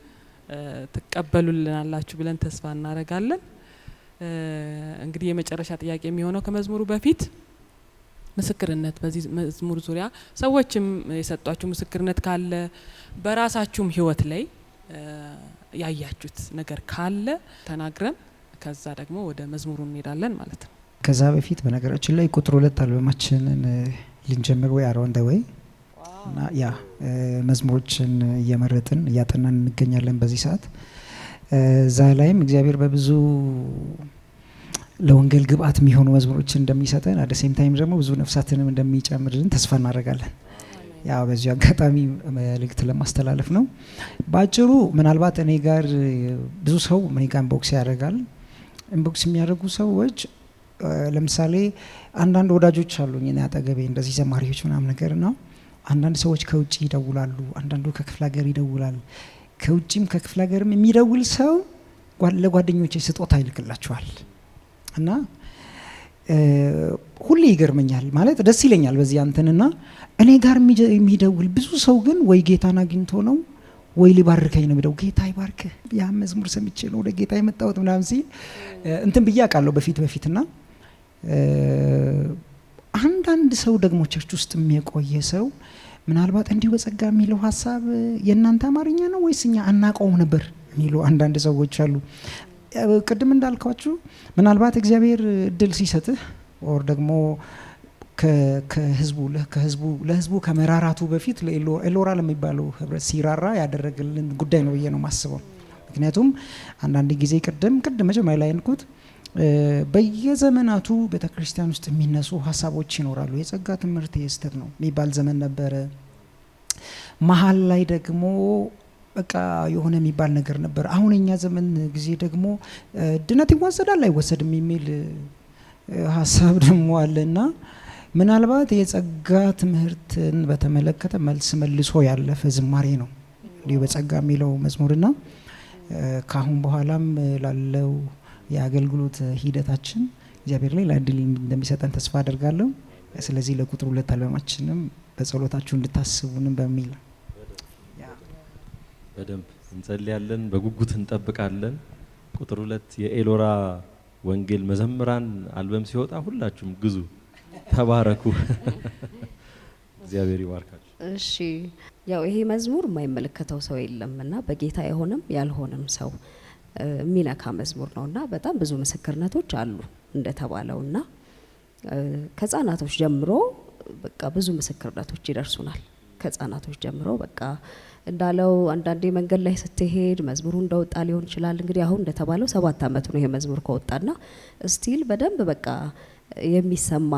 ትቀበሉልናላችሁ ብለን ተስፋ እናደርጋለን። እንግዲህ የመጨረሻ ጥያቄ የሚሆነው ከመዝሙሩ በፊት ምስክርነት በዚህ መዝሙር ዙሪያ ሰዎችም የሰጧችሁ ምስክርነት ካለ በራሳችሁም ህይወት ላይ ያያችሁት ነገር ካለ ተናግረን ከዛ ደግሞ ወደ መዝሙሩ እንሄዳለን ማለት ነው። ከዛ በፊት በነገራችን ላይ ቁጥር 2 አልበማችንን ልንጀምር ወይ አራውንድ ወይ እና ያ መዝሙሮችን እየመረጥን እያጠናን እንገኛለን በዚህ ሰዓት። እዛ ላይም እግዚአብሔር በብዙ ለወንጌል ግብአት የሚሆኑ መዝሙሮችን እንደሚሰጠን አደ ሴም ታይም ደግሞ ብዙ ነፍሳትንም እንደሚጨምርልን ተስፋ እናደርጋለን። ያው በዚህ አጋጣሚ መልእክት ለማስተላለፍ ነው። ባጭሩ ምናልባት እኔ ጋር ብዙ ሰው እኔ ጋር ኢንቦክስ ያደርጋል። ኢንቦክስ የሚያደርጉ ሰዎች ለምሳሌ አንዳንድ ወዳጆች አሉኝ እኔ አጠገቤ እንደዚህ ዘማሪዎች ምናምን ነገር ነው። አንዳንድ ሰዎች ከውጭ ይደውላሉ፣ አንዳንዱ ከክፍለ ሀገር ይደውላል። ከውጭም ከክፍለ ሀገርም የሚደውል ሰው ለጓደኞቼ ስጦታ ይልክላቸዋል እና ሁሌ ይገርመኛል ማለት ደስ ይለኛል በዚህ አንተንና እኔ ጋር የሚደውል ብዙ ሰው ግን ወይ ጌታን አግኝቶ ነው ወይ ሊባርከኝ ነው የሚደው። ጌታ ይባርክ ያ መዝሙር ሰምቼ ነው ወደ ጌታ የመጣሁት ምናምን ሲል እንትን ብዬ አውቃለሁ በፊትና አንዳንድ ሰው ደግሞ ቸርች ውስጥ የሚቆየ ሰው ምናልባት እንዲሁ በጸጋ የሚለው ሀሳብ የእናንተ አማርኛ ነው ወይስ እኛ አናውቀውም ነበር የሚሉ አንዳንድ ሰዎች አሉ። ቅድም እንዳልኳችሁ ምናልባት እግዚአብሔር እድል ሲሰጥህ ኦር ደግሞ ለህዝቡ ከመራራቱ በፊት ኤሎራ ለሚባለው ህብረት ሲራራ ያደረገልን ጉዳይ ነው ብዬ ነው ማስበው። ምክንያቱም አንዳንድ ጊዜ ቅድም መጀመሪያ ላይ ያልኩት በየዘመናቱ ቤተክርስቲያን ውስጥ የሚነሱ ሀሳቦች ይኖራሉ። የጸጋ ትምህርት የስተት ነው የሚባል ዘመን ነበረ። መሀል ላይ ደግሞ በቃ የሆነ የሚባል ነገር ነበር። አሁን እኛ ዘመን ጊዜ ደግሞ ድነት ይወሰዳል አይወሰድም የሚል ሀሳብ ደግሞ አለና ምናልባት የጸጋ ትምህርትን በተመለከተ መልሶ ያለፈ ዝማሬ ነው እንዲሁ በጸጋ የሚለው መዝሙርና ካሁን በኋላም ላለው የአገልግሎት ሂደታችን እግዚአብሔር ላይ ለእድል እንደሚሰጠን ተስፋ አደርጋለሁ። ስለዚህ ለቁጥር 2 አልበማችንም በጸሎታችሁ እንድታስቡንም በሚል በደንብ እንጸልያለን፣ በጉጉት እንጠብቃለን። ቁጥር 2 የኤሎራ ወንጌል መዘምራን አልበም ሲወጣ ሁላችሁም ግዙ፣ ተባረኩ። እግዚአብሔር ይባርካችሁ። እሺ ያው ይሄ መዝሙር የማይመለከተው ሰው የለምና በጌታ የሆነም ያልሆነም ሰው የሚነካ መዝሙር ነውና በጣም ብዙ ምስክርነቶች አሉ እንደተባለውና ከህፃናቶች ጀምሮ በቃ ብዙ ምስክርነቶች ይደርሱናል። ከህፃናቶች ጀምሮ በቃ እንዳለው አንዳንዴ መንገድ ላይ ስትሄድ መዝሙሩ እንደወጣ ሊሆን ይችላል። እንግዲህ አሁን እንደተባለው 7 አመት ነው ይሄ መዝሙር ከወጣና ስቲል በደንብ በቃ የሚሰማ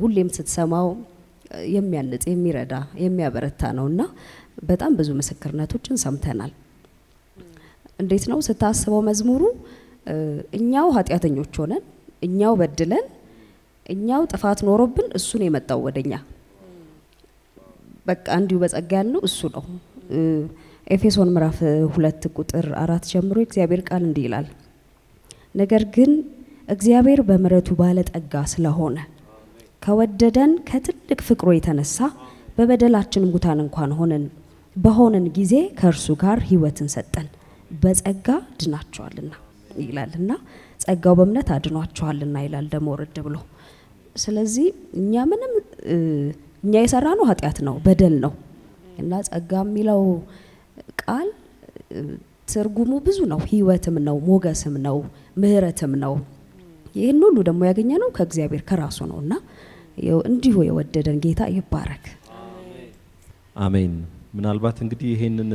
ሁሌም ስትሰማው የሚያንጽ የሚረዳ የሚያበረታ ነውና በጣም ብዙ ምስክርነቶችን ሰምተናል። እንዴት ነው ስታስበው መዝሙሩ እኛው ኃጢአተኞች ሆነን እኛው በድለን እኛው ጥፋት ኖሮብን እሱን የመጣው ወደኛ በቃ እንዲሁ በጸጋ ያልነው እሱ ነው። ኤፌሶን ምዕራፍ 2 ቁጥር 4 ጀምሮ እግዚአብሔር ቃል እንዲህ ይላል፣ ነገር ግን እግዚአብሔር በምሕረቱ ባለጠጋ ስለሆነ ከወደደን ከትልቅ ፍቅሩ የተነሳ በበደላችን ሙታን እንኳን በሆነን ጊዜ ከእርሱ ጋር ሕይወትን ሰጠን፣ በጸጋ ድናቸዋልና ይላልና ጸጋው በእምነት አድኗቸዋልና ይላል ደግሞ ወረድ ብሎ። ስለዚህ እኛ ምንም እኛ የሰራነው ኃጢአት ነው በደል ነው እና ጸጋ የሚለው ቃል ትርጉሙ ብዙ ነው። ሕይወትም ነው፣ ሞገስም ነው፣ ምህረትም ነው። ይህን ሁሉ ደግሞ ያገኘነው ከእግዚአብሔር ከራሱ ነውና እንዲሁ የወደደን ጌታ ይባረክ። አሜን። ምናልባት እንግዲህ ይሄንን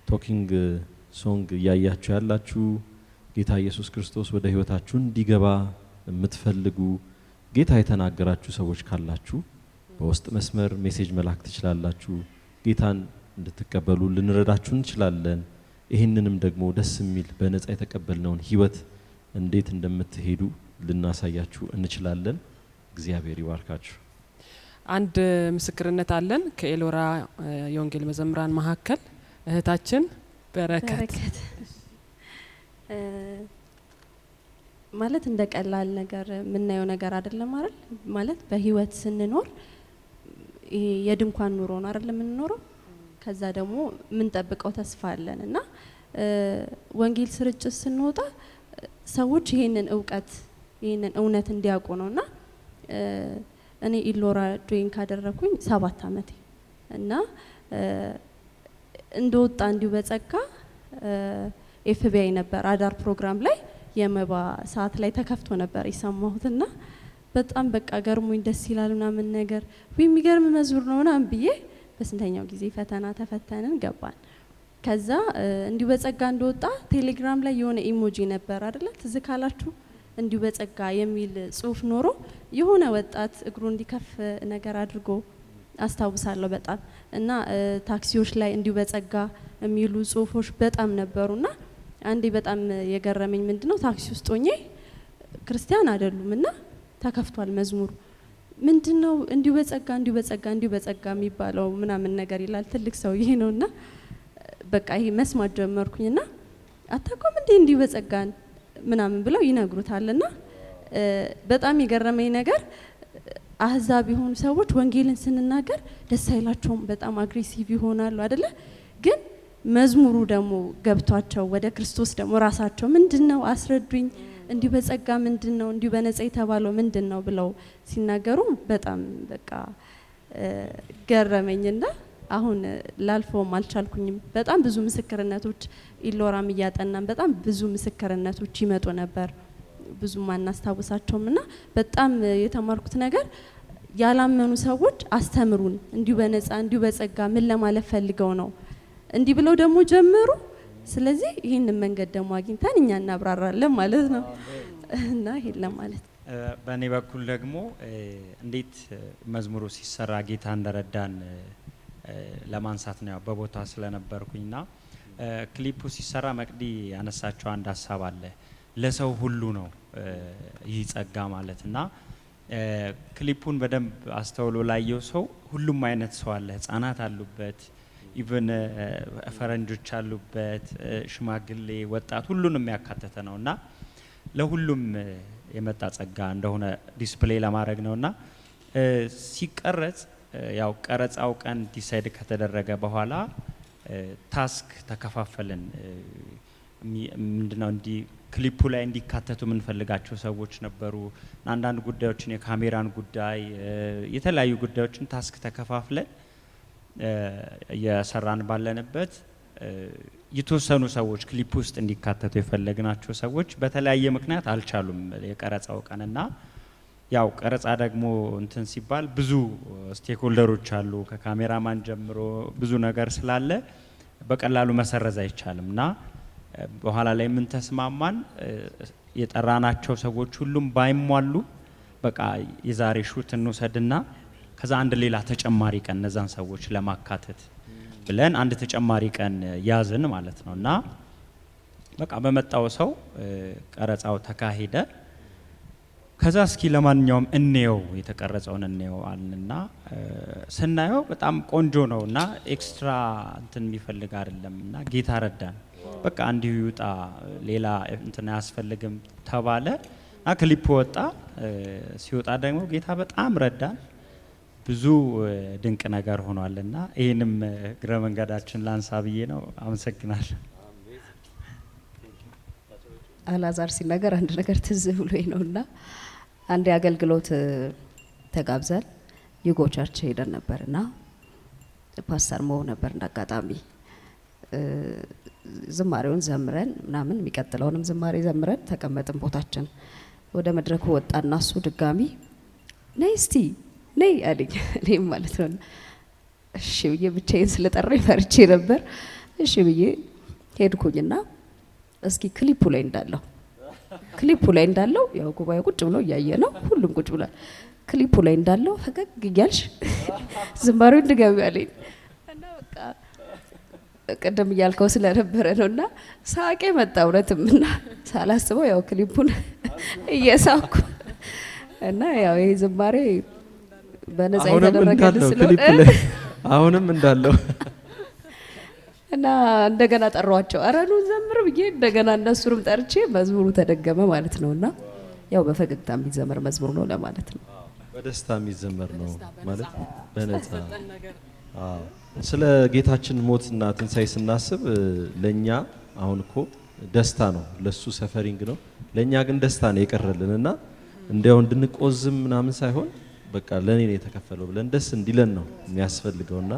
ቶኪንግ ሶንግ እያያችሁ ያላችሁ ጌታ ኢየሱስ ክርስቶስ ወደ ህይወታችሁ እንዲገባ የምትፈልጉ ጌታ የተናገራችሁ ሰዎች ካላችሁ በውስጥ መስመር ሜሴጅ መላክ ትችላላችሁ። ጌታን እንድትቀበሉ ልንረዳችሁ እንችላለን። ይህንንም ደግሞ ደስ የሚል በነጻ የተቀበልነውን ህይወት እንዴት እንደምትሄዱ ልናሳያችሁ እንችላለን። እግዚአብሔር ይባርካችሁ። አንድ ምስክርነት አለን ከኤሎራ የወንጌል መዘምራን መካከል እህታችን በረከት ማለት እንደ ቀላል ነገር የምናየው ነገር አይደለም አይደል? ማለት በህይወት ስንኖር ይሄ የድንኳን ኑሮ ነው አይደል የምንኖረው። ከዛ ደግሞ የምንጠብቀው ተስፋ አለን እና ወንጌል ስርጭት ስንወጣ ሰዎች ይሄንን እውቀት ይሄንን እውነት እንዲያውቁ ነውና እኔ ኢሎራ ጆይን ካደረኩኝ 7 አመቴ እና እንደወጣ እንዲሁ በጸጋ ኤፍቢአይ ነበር አዳር ፕሮግራም ላይ የመባ ሰዓት ላይ ተከፍቶ ነበር የሰማሁትና በጣም በቃ ገርሞኝ ደስ ይላል ምናምን ነገር የሚገርም መዝሙር ነው ምናምን ብዬ በስንተኛው ጊዜ ፈተና ተፈተንን ገባን። ከዛ እንዲሁ በጸጋ እንደወጣ ቴሌግራም ላይ የሆነ ኢሞጂ ነበር አይደለ ትዝ ካላችሁ እንዲሁ በጸጋ የሚል ጽሁፍ ኖሮ የሆነ ወጣት እግሩ እንዲከፍ ነገር አድርጎ አስታውሳለሁ በጣም እና ታክሲዎች ላይ እንዲሁ በጸጋ የሚሉ ጽሁፎች በጣም ነበሩና አንዴ በጣም የገረመኝ ምንድነው ታክሲ ውስጥ ሆኜ ክርስቲያን አይደሉምና ተከፍቷል መዝሙሩ ምንድነው እንዲሁ በጸጋ እንዲሁ በጸጋ እንዲሁ በጸጋ የሚባለው ምናምን ነገር ይላል ትልቅ ሰው ይሄ ነውና በቃ ይሄ መስማት ጀመርኩኝና አታቆም እንዴ እንዲሁ በጸጋ ምናምን ብለው ይነግሩታልና በጣም የገረመኝ ነገር አህዛብ የሆኑ ሰዎች ወንጌልን ስንናገር ደስ አይላቸውም በጣም አግሬሲቭ ይሆናሉ አይደለ ግን መዝሙሩ ደግሞ ገብቷቸው ወደ ክርስቶስ ደግሞ ራሳቸው ምንድነው አስረዱኝ እንዲሁ በጸጋ ምንድነው እንዲሁ በነጻ የተባለው ምንድነው ብለው ሲናገሩ በጣም በቃ ገረመኝና አሁን ላልፈውም አልቻልኩኝም። በጣም ብዙ ምስክርነቶች ኢሎራም እያጠናን በጣም ብዙ ምስክርነቶች ይመጡ ነበር ብዙ ማናስታውሳቸውምና በጣም የተማርኩት ነገር ያላመኑ ሰዎች አስተምሩን እንዲሁ በነጻ እንዲሁ በጸጋ ምን ለማለት ፈልገው ነው እንዲህ ብለው ደግሞ ጀመሩ። ስለዚህ ይሄንን መንገድ ደግሞ አግኝተን እኛ እናብራራለን ማለት ነው እና ይሄን ለማለት በእኔ በኩል ደግሞ እንዴት መዝሙሩ ሲሰራ ጌታ እንደረዳን ለማንሳት ነው በቦታ ስለነበርኩኝና ክሊፑ ሲሰራ መቅዲ ያነሳቸው አንድ ሀሳብ አለ ለሰው ሁሉ ነው ይህ ጸጋ ማለትና ክሊፑን በደንብ አስተውሎ ላየው ሰው ሁሉም አይነት ሰው አለ ህፃናት አሉበት ኢቭን ፈረንጆች አሉበት ሽማግሌ ወጣት ሁሉንም ያካተተ ነውና ለሁሉም የመጣ ጸጋ እንደሆነ ዲስፕሌይ ለማድረግ ነውና ሲቀረጽ ያው ቀረጻው ቀን ዲሳይድ ከተደረገ በኋላ ታስክ ተከፋፈልን ምንድነው እንዲ ክሊፑ ላይ እንዲካተቱ ምን ፈልጋቸው ሰዎች ነበሩ አንዳንድ ጉዳዮችን የካሜራን ጉዳይ የተለያዩ ጉዳዮችን ታስክ ተከፋፍለን የሰራን ባለንበት የተወሰኑ ሰዎች ክሊፕ ውስጥ እንዲካተቱ የፈለግናቸው ሰዎች በተለያየ ምክንያት አልቻሉም የቀረጻው ቀንና ያው ቀረጻ ደግሞ እንትን ሲባል ብዙ ስቴክሆልደሮች አሉ ከካሜራማን ጀምሮ ብዙ ነገር ስላለ በቀላሉ መሰረዝ አይቻልምና በኋላ ላይ ምን ተስማማን የጠራናቸው ሰዎች ሁሉም ባይሟሉ በቃ የዛሬ ሹት እንውሰድና ከዛ አንድ ሌላ ተጨማሪ ቀን እነዛን ሰዎች ለማካተት ብለን አንድ ተጨማሪ ቀን ያዝን ማለት ነው። እና በቃ በመጣው ሰው ቀረጻው ተካሄደ። ከዛ እስኪ ለማንኛውም እንየው የተቀረጸውን እንየው አልንና ስናየው በጣም ቆንጆ ነውና ኤክስትራ እንትን የሚፈልግ አይደለምና ጌታ ረዳን። በቃ እንዲሁ ይውጣ ሌላ እንትን አያስፈልግም ተባለ። ክሊፕ ወጣ። ሲወጣ ደግሞ ጌታ በጣም ረዳን። ብዙ ድንቅ ነገር ሆኗልና ይሄንም እግረ መንገዳችን ላንሳ ብዬ ነው። አመሰግናለሁ። አላዛር ሲናገር አንድ ነገር ትዝ ብሎኝ ነውና አንድ የአገልግሎት ተጋብዘን ዩጎ ቸርች ሄደን ነበርና ፓስተር ሞ ነበር እንዳጋጣሚ ዝማሬውን ዘምረን ምናምን የሚቀጥለውንም ዝማሬ ዘምረን ተቀመጥን ቦታችን። ወደ መድረኩ ወጣና እሱ ድጋሚ ነይ እስቲ ነይ አለኝ። እኔም ማለት ነው እሺ ብዬ ብቻዬን ስለጠራኝ ፈርቼ ነበር። እሺ ብዬ ሄድኩኝና እስኪ ክሊፑ ላይ እንዳለው ያው ጉባኤ ቁጭ ብሎ እያየ ነው፣ ሁሉም ቁጭ ብሏል። ክሊፑ ላይ እንዳለው ፈገግ እያልሽ ዝማሬውን ድጋሚ አለኝ እና በቃ ቀደም እያልከው ስለነበረ ነውና ሳቄ መጣ እውነትምና ሳላስበው ያው ክሊፑን እየሳኩ እና ያው ይሄ ዝማሬ በነፃ የተደረገልን ስለሆነ አሁንም እንዳለው እና እንደገና ጠሯቸው። አረኑ ዘምር ብዬ እንደገና እነሱንም ጠርቼ መዝሙሩ ተደገመ ማለት ነውና ያው በፈገግታ የሚዘመር መዝሙር ነው ለማለት ነው። በደስታ የሚዘመር ነው ማለት በነፃ። ስለ ጌታችን ሞትና ትንሳኤ ስናስብ ለኛ አሁን እኮ ደስታ ነው፣ ለሱ ሰፈሪንግ ነው። ለኛ ግን ደስታ ነው የቀረልንና እንዲያው እንድንቆዝም ምናምን ሳይሆን በቃ ለኔ ነው የተከፈለው ብለን ደስ እንዲለን ነው የሚያስፈልገውና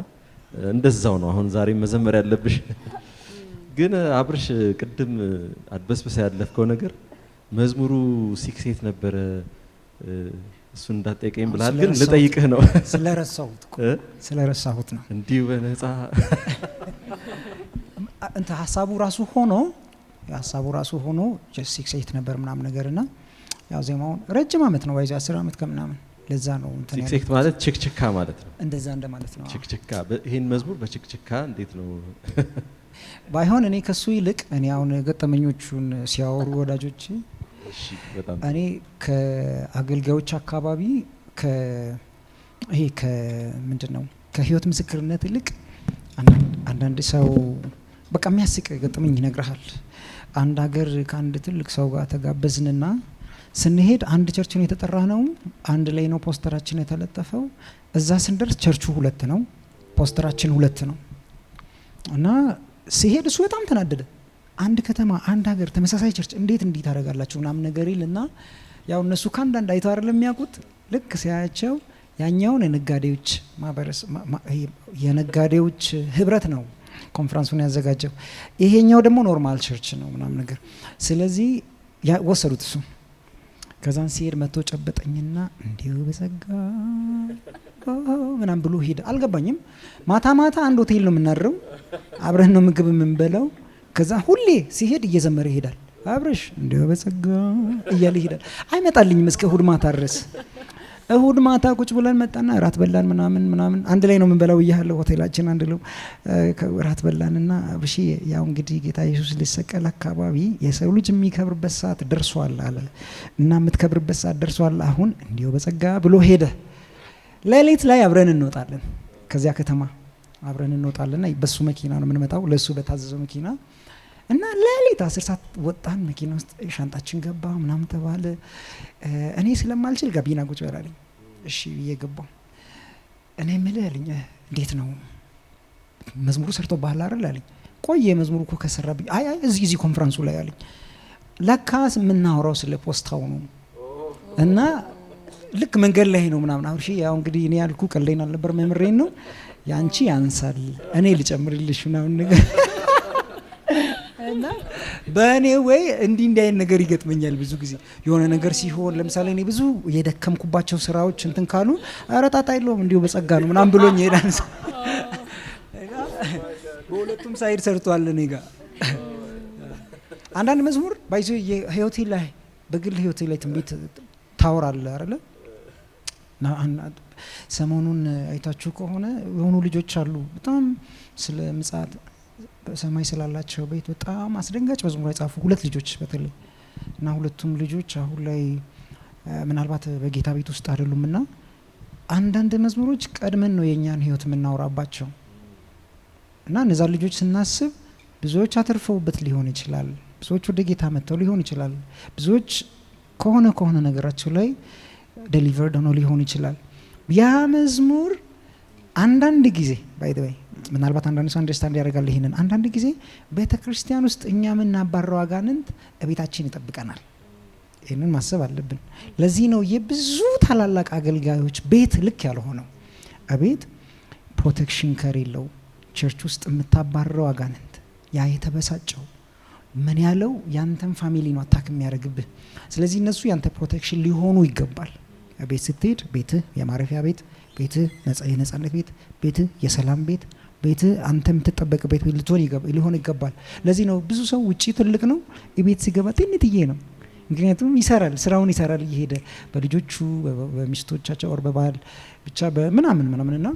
እንደዛው ነው አሁን ዛሬ መዘመር ያለብሽ። ግን አብርሽ ቅድም አድበስበሳ ያለፍከው ነገር መዝሙሩ 6-8 ነበረ እሱ እንዳጠይቀኝ ብለሃል። ግን ልጠይቅህ ነው ስለረሳሁት ነው እንዲሁ በነፃ እንተ ሐሳቡ ራሱ ሆኖ just 6-8 ነበር ምናምን ነገርና ያው ዜማውን ረጅም አመት ነው ባይዛ 10 አመት ከምናምን ለዛ ነው እንትን ያለው። 6-8 ማለት ችክችካ ማለት ነው። እንደዛ እንደማለት ነው። ችክችካ ይሄን መዝሙር በችክችካ እንዴት ነው ባይሆን እኔ ከሱ ይልቅ እኔ አሁን ገጠመኞቹን ሲያወሩ ወዳጆች እሺ በጣም እኔ ከአገልጋዮች አካባቢ ምንድነው ከህይወት ምስክርነት ይልቅ አንዳንድ ሰው በቃ የሚያስቅ ገጠመኝ ይነግርሃል። አንድ ሀገር ከአንድ ትልቅ ሰው ጋር ተጋበዝንና ስንሄድ አንድ ቸርች ነው የተጠራ ነው። አንድ ላይ ነው ፖስተራችን የተለጠፈው። እዛ ስንደርስ ቸርቹ 2 ነው፣ ፖስተራችን 2 ነው። እና ሲሄድ እሱ በጣም ተናደደ። አንድ ከተማ አንድ ሀገር ተመሳሳይ ቸርች እንዴት ታደርጋላችሁ ምናምን ነገር ይልና ያው እነሱ ካንዳንድ አይተው አይደለም የሚያውቁት። ልክ ሲያያቸው ያኛውን የነጋዴዎች ህብረት ነው ኮንፈረንሱን ያዘጋጀው፣ ይሄኛው ደግሞ ኖርማል ቸርች ነው ምናምን ነገር። ስለዚህ ወሰዱት እሱ። ከዛን ሲሄድ መጥቶ ጨበጠኝና እንዲሁ በጸጋ ምናምን ብሎ ሄደ። አልገባኝም። ማታ አንድ ሆቴል ነው የምናድረው፣ አብረን ነው ምግብ የምንበላው። ከዛ ሁሌ ሲሄድ እየዘመረ ይሄዳል። አብረሽ እንዲሁ በጸጋ እያለ ይሄዳል። አይመጣልኝም እስከ እሁድ ማታ ድረስ። እሁድ ማታ ቁጭ ብለን መጣና ራት በላን ምናምን አንድ ላይ ነው የምንበላው እያለ ሆቴላችን አንድ ነው። ራት በላንና ብሺ ያው እንግዲህ ጌታ ኢየሱስ ሊሰቀል አካባቢ የሰው ልጅ የሚከብርበት ሰዓት ደርሷል አለ እና የምትከብርበት ሰዓት ደርሷል አሁን እንዲሁ በጸጋ ብሎ ሄደ። ሌሊት ላይ አብረን እንወጣለን፣ ከዚያ ከተማ አብረን እንወጣለን። በሱ መኪና ነው የምንመጣው፣ ለሱ በታዘዘው መኪና እና ሌሊት 10 ሰዓት ወጣን። መኪና ውስጥ ሻንጣችን ገባ ምናምን ተባለ። እኔ ስለማልችል ጋቢና ቁጭ በላለኝ። እሺ ብዬ ገባሁ። እኔ ምልህ አለኝ እንዴት ነው መዝሙሩ ሰርቶ ባህል አይደል አለኝ። ቆየ መዝሙሩ እኮ ከሰራብኝ አይ እዚህ ኮንፈረንሱ ላይ አለኝ። ለካስ የምናወራው ስለ ፖስታው ነው እና ልክ መንገድ ላይ ነው ምናምን። አሁን እሺ ያው እንግዲህ እኔ ያልኩ ቀለይን አልነበር መምሬን ነው ያንቺ ያንሳል እኔ ልጨምርልሽ ምናምን ነገር እና በእኔ ወይ እንዲህ አይነት ነገር ይገጥመኛል ብዙ ጊዜ። የሆነ ነገር ሲሆን ለምሳሌ እኔ ብዙ የደከምኩባቸው ስራዎች እንትን ካሉ ኧረ ጣጣ የለውም እንዲሁ በጸጋ ነው ምናምን ብሎኝ ይሄዳል። በሁለቱም ሳይድ ሰርቷል እኔ ጋር። አንዳንድ መዝሙር ባይዞ የህይወቴ ላይ በግል ህይወቴ ላይ ታወር አለ አይደለ? ሰሞኑን አይታችሁ ከሆነ የሆኑ ልጆች አሉ በጣም ስለ ምጽአት በሰማይ ስላላቸው ቤት በጣም አስደንጋጭ መዝሙር የጻፉ 2 ልጆች በተለይ እና ሁለቱም ልጆች አሁን ላይ ምናልባት በጌታ ቤት ውስጥ አይደሉም እና አንዳንድ መዝሙሮች ቀድመን ነው የኛን ህይወት የምናወራባቸው እና እነዛ ልጆች ስናስብ ብዙዎች አተርፈውበት ሊሆን ይችላል፣ ብዙዎች ወደ ጌታ መጥተው ሊሆን ይችላል፣ ብዙዎች ከሆነ ነገራቸው ላይ ዴሊቨርድ ሆኖ ሊሆን ይችላል። ያ መዝሙር አንዳንድ ጊዜ ባይ ዘ ወይ ምናልባት አንዳንድ ሰው አንደርስታንድ ያደርጋል ይሄንን። አንዳንድ ጊዜ ቤተክርስቲያን ውስጥ እኛ የምናባረው አጋንንት እቤታችን ይጠብቀናል። ይሄንን ማሰብ አለብን። ለዚህ ነው የብዙ ታላላቅ አገልጋዮች ቤት ልክ ያልሆነው። አቤት ፕሮቴክሽን ከሌለው ቸርች ውስጥ የምታባረው አጋንንት ያ የተበሳጨው ምን ያለው ያንተን ፋሚሊ ነው አታክ የሚያደርግብህ። ስለዚህ እነሱ ያንተ ፕሮቴክሽን ሊሆኑ ይገባል። ቤት ስትሄድ ቤትህ የማረፊያ ቤት፣ ቤትህ የነጻነት ቤት፣ ቤትህ የሰላም ቤት፣ ቤትህ አንተ የምትጠበቅበት ቤት ሊሆን ይገባል። ለዚህ ነው ብዙ ሰው ውጪ ትልቅ ነው፣ ቤት ሲገባ ትንጥዬ ነው። ምክንያቱም ይሰራል፣ ስራውን ይሰራል እየሄደ በልጆቹ በሚስቶቻቸው ወር በባል ብቻ በምናምንና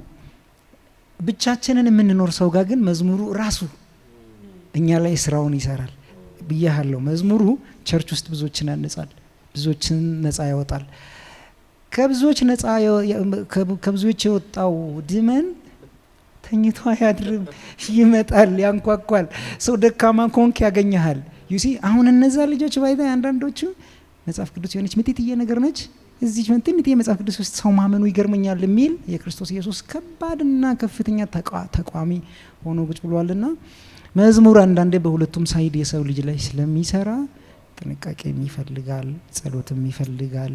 ብቻችንን የምንኖር ሰው ጋር ግን መዝሙሩ ራሱ እኛ ላይ ስራውን ይሰራል ብያለሁ። መዝሙሩ ቸርች ውስጥ ብዙዎችን ያነጻል፣ ብዙዎችን ነጻ ያወጣል። ከብዙዎች የወጣው ድመን ተኝቶ አያድርም፣ ይመጣል፣ ያንኳኳል። ሰው ደካማ ኮንክ ያገኘሃል። ዩሲ አሁን እነዛ ልጆች ባይታ አንዳንዶቹ መጽሐፍ ቅዱስ የሆነች ምጥጥዬ ነገር ነች እዚህ ምንጥንት የመጽሐፍ ቅዱስ ውስጥ ሰው ማመኑ ይገርመኛል የሚል የክርስቶስ ኢየሱስ ከባድና ከፍተኛ ተቋሚ ሆኖ ቁጭ ብሏልና መዝሙር አንዳንዴ በሁለቱም ሳይድ የሰው ልጅ ላይ ስለሚሰራ ጥንቃቄም ይፈልጋል፣ ጸሎትም ይፈልጋል።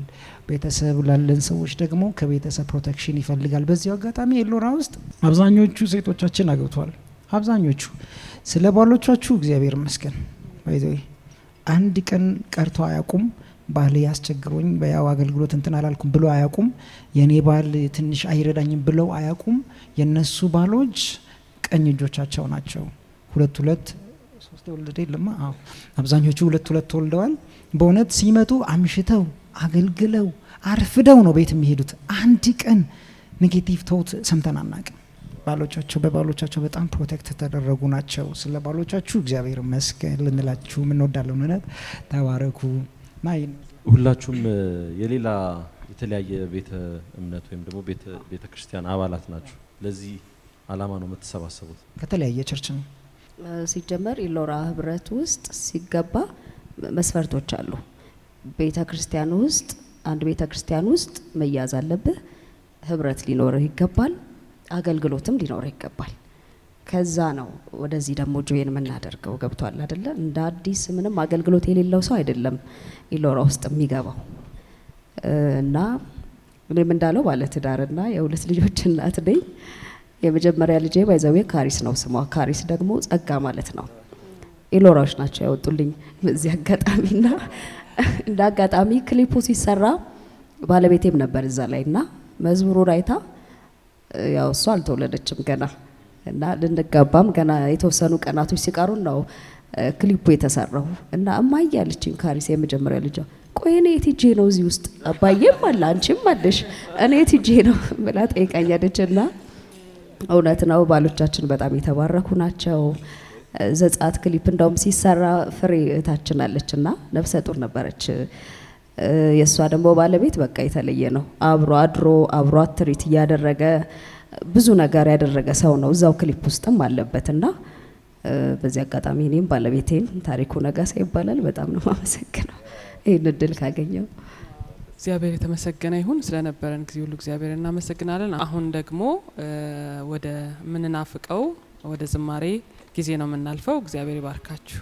ቤተሰብ ላለን ሰዎች ደግሞ ከቤተሰብ ፕሮቴክሽን ይፈልጋል። በዚህ አጋጣሚ ኤሎራ ውስጥ አብዛኞቹ ሴቶቻችን አግብተዋል። አብዛኞቹ ስለ ባሎቻችሁ እግዚአብሔር ይመስገን ባይዘይ አንድ ቀን ቀርቶ አያውቁም። ባል ያስቸግሮኝ በያው አገልግሎት እንትን አላልኩም ብሎ አያውቁም። የኔ ባል ትንሽ አይረዳኝም ብለው አያውቁም። የነሱ ባሎች ቀኝ እጆቻቸው ናቸው። 2 3 ወልደ የለማ አብዛኞቹ 2 ወልደዋል። በእውነት ሲመጡ አምሽተው አገልግለው አርፍደው ነው ቤት የሚሄዱት። አንድ ቀን ኔጌቲቭ ቶት ሰምተን አናውቅም። በባሎቻቸው በጣም ፕሮቴክት ተደረጉ ናቸው። ስለ ባሎቻችሁ እግዚአብሔር ይመስገን ልንላችሁ እንወዳለን። እውነት ተባረኩ። ሁላችሁም የሌላ የተለያየ ቤተ እምነት ወይም ደግሞ ቤተ ክርስቲያን አባላት ናችሁ። ለዚህ አላማ ነው የምትሰባሰቡት? ከተለያየ ቸርች ነው። ሲጀመር ኢሎራ ህብረት ውስጥ ሲገባ መስፈርቶች አሉ። ቤተ ክርስቲያን ውስጥ አንድ ቤተ ክርስቲያን ውስጥ መያዝ አለብህ። ህብረት ሊኖርህ ይገባል። አገልግሎትም ሊኖርህ ይገባል። ከዛ ነው ወደዚህ ደግሞ ጆይን የምናደርገው። ገብቷል አይደለ? እንደ አዲስ ምንም አገልግሎት የሌለው ሰው አይደለም ኢሎራ ውስጥ የሚገባው። እና እኔም እንዳለው ባለ ትዳርና የ2 ልጆች እናት ነኝ። የመጀመሪያ ልጄ ባይዘዌ ካሪስ ነው ስሟ። ካሪስ ደግሞ ጸጋ ማለት ነው። ኢሎራዎች ናቸው ያወጡልኝ በዚህ አጋጣሚና እንደ አጋጣሚ ክሊፑ ሲሰራ ባለቤቴም ነበር እዛ ላይና መዝሙሩ ራይታ ያው እሷ አልተወለደችም ገና እና ልንጋባም ገና የተወሰኑ ቀናቶች ሲቀሩ ነው ክሊፑ የተሰራው። እና እማዬ ያለችኝ ካሪስ የመጀመሪያ ልጇ ቆይ እኔ የትጄ ነው እዚህ ውስጥ አባዬም አለ አንቺም አለሽ እኔ የትጄ ነው ብላ ጠይቃኛለችና እውነት ነው። ባሎቻችን በጣም የተባረኩ ናቸው። ዘጻት ክሊፕ እንደውም ሲሰራ ፍሬ እህታችን አለችና ነፍሰ ጡር ነበረች። የሷ ደግሞ ባለቤት በቃ የተለየ ነው። አብሮ አድሮ አብሮ ትሪት እያደረገ ብዙ ነገር ያደረገ ሰው ነው። እዛው ክሊፕ ውስጥም አለበትና በዚህ አጋጣሚ እኔም ባለቤቴን ታሪኩ ነጋሳ ይባላል በጣም ነው ማመሰግነው ይሄን እድል ካገኘው። እግዚአብሔር የተመሰገነ ይሁን። ስለነበረን ጊዜ ሁሉ እግዚአብሔር እናመሰግናለን። አሁን ደግሞ ወደ ምንናፍቀው ወደ ዝማሬ ጊዜ ነው የምናልፈው። እግዚአብሔር ይባርካችሁ።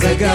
ጸጋ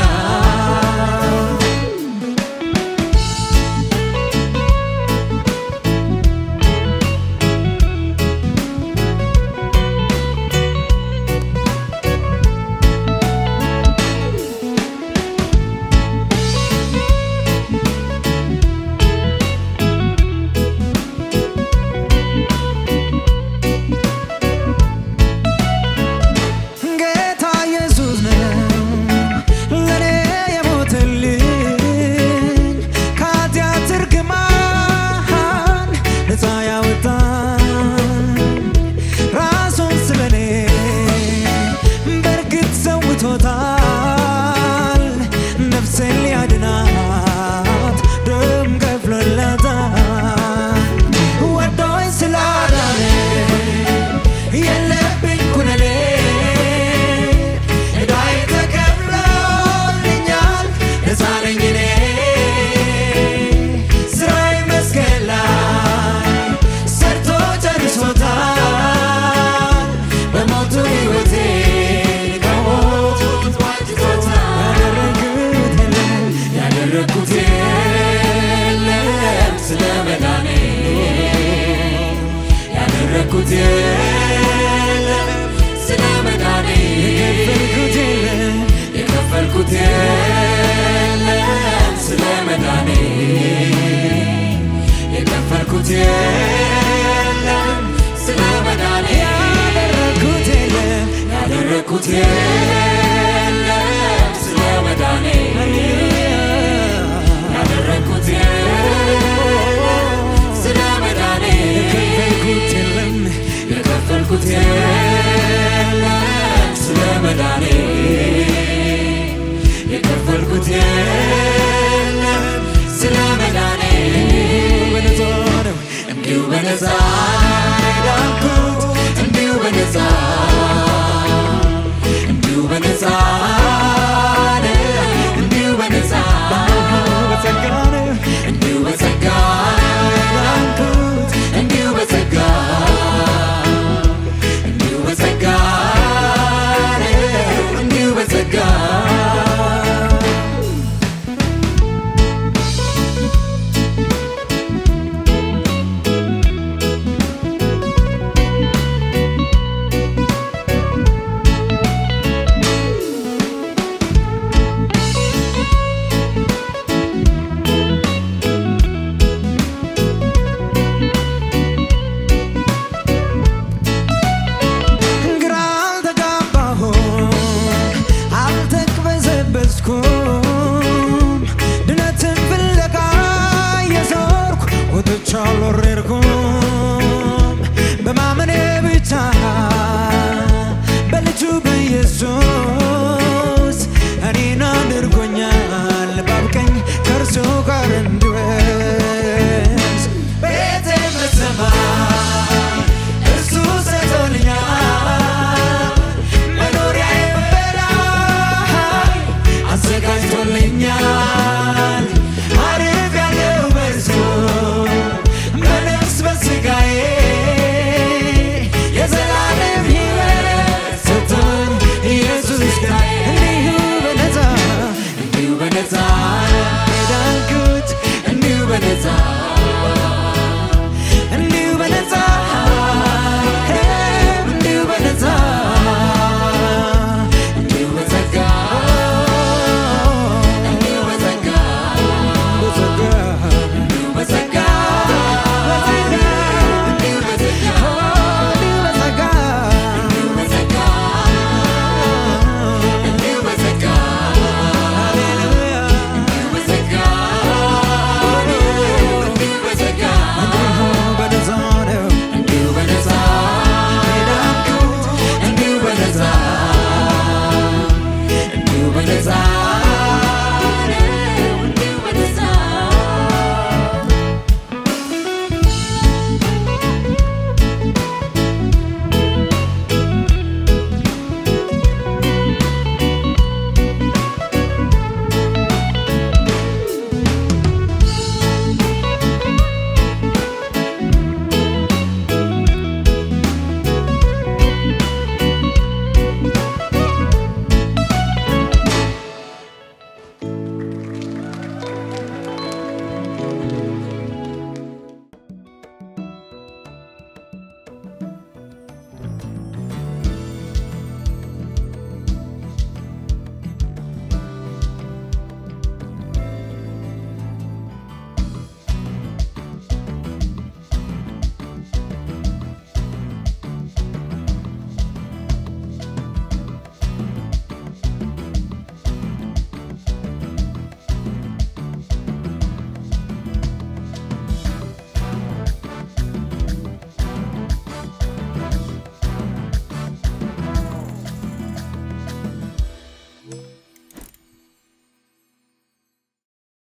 Yeah.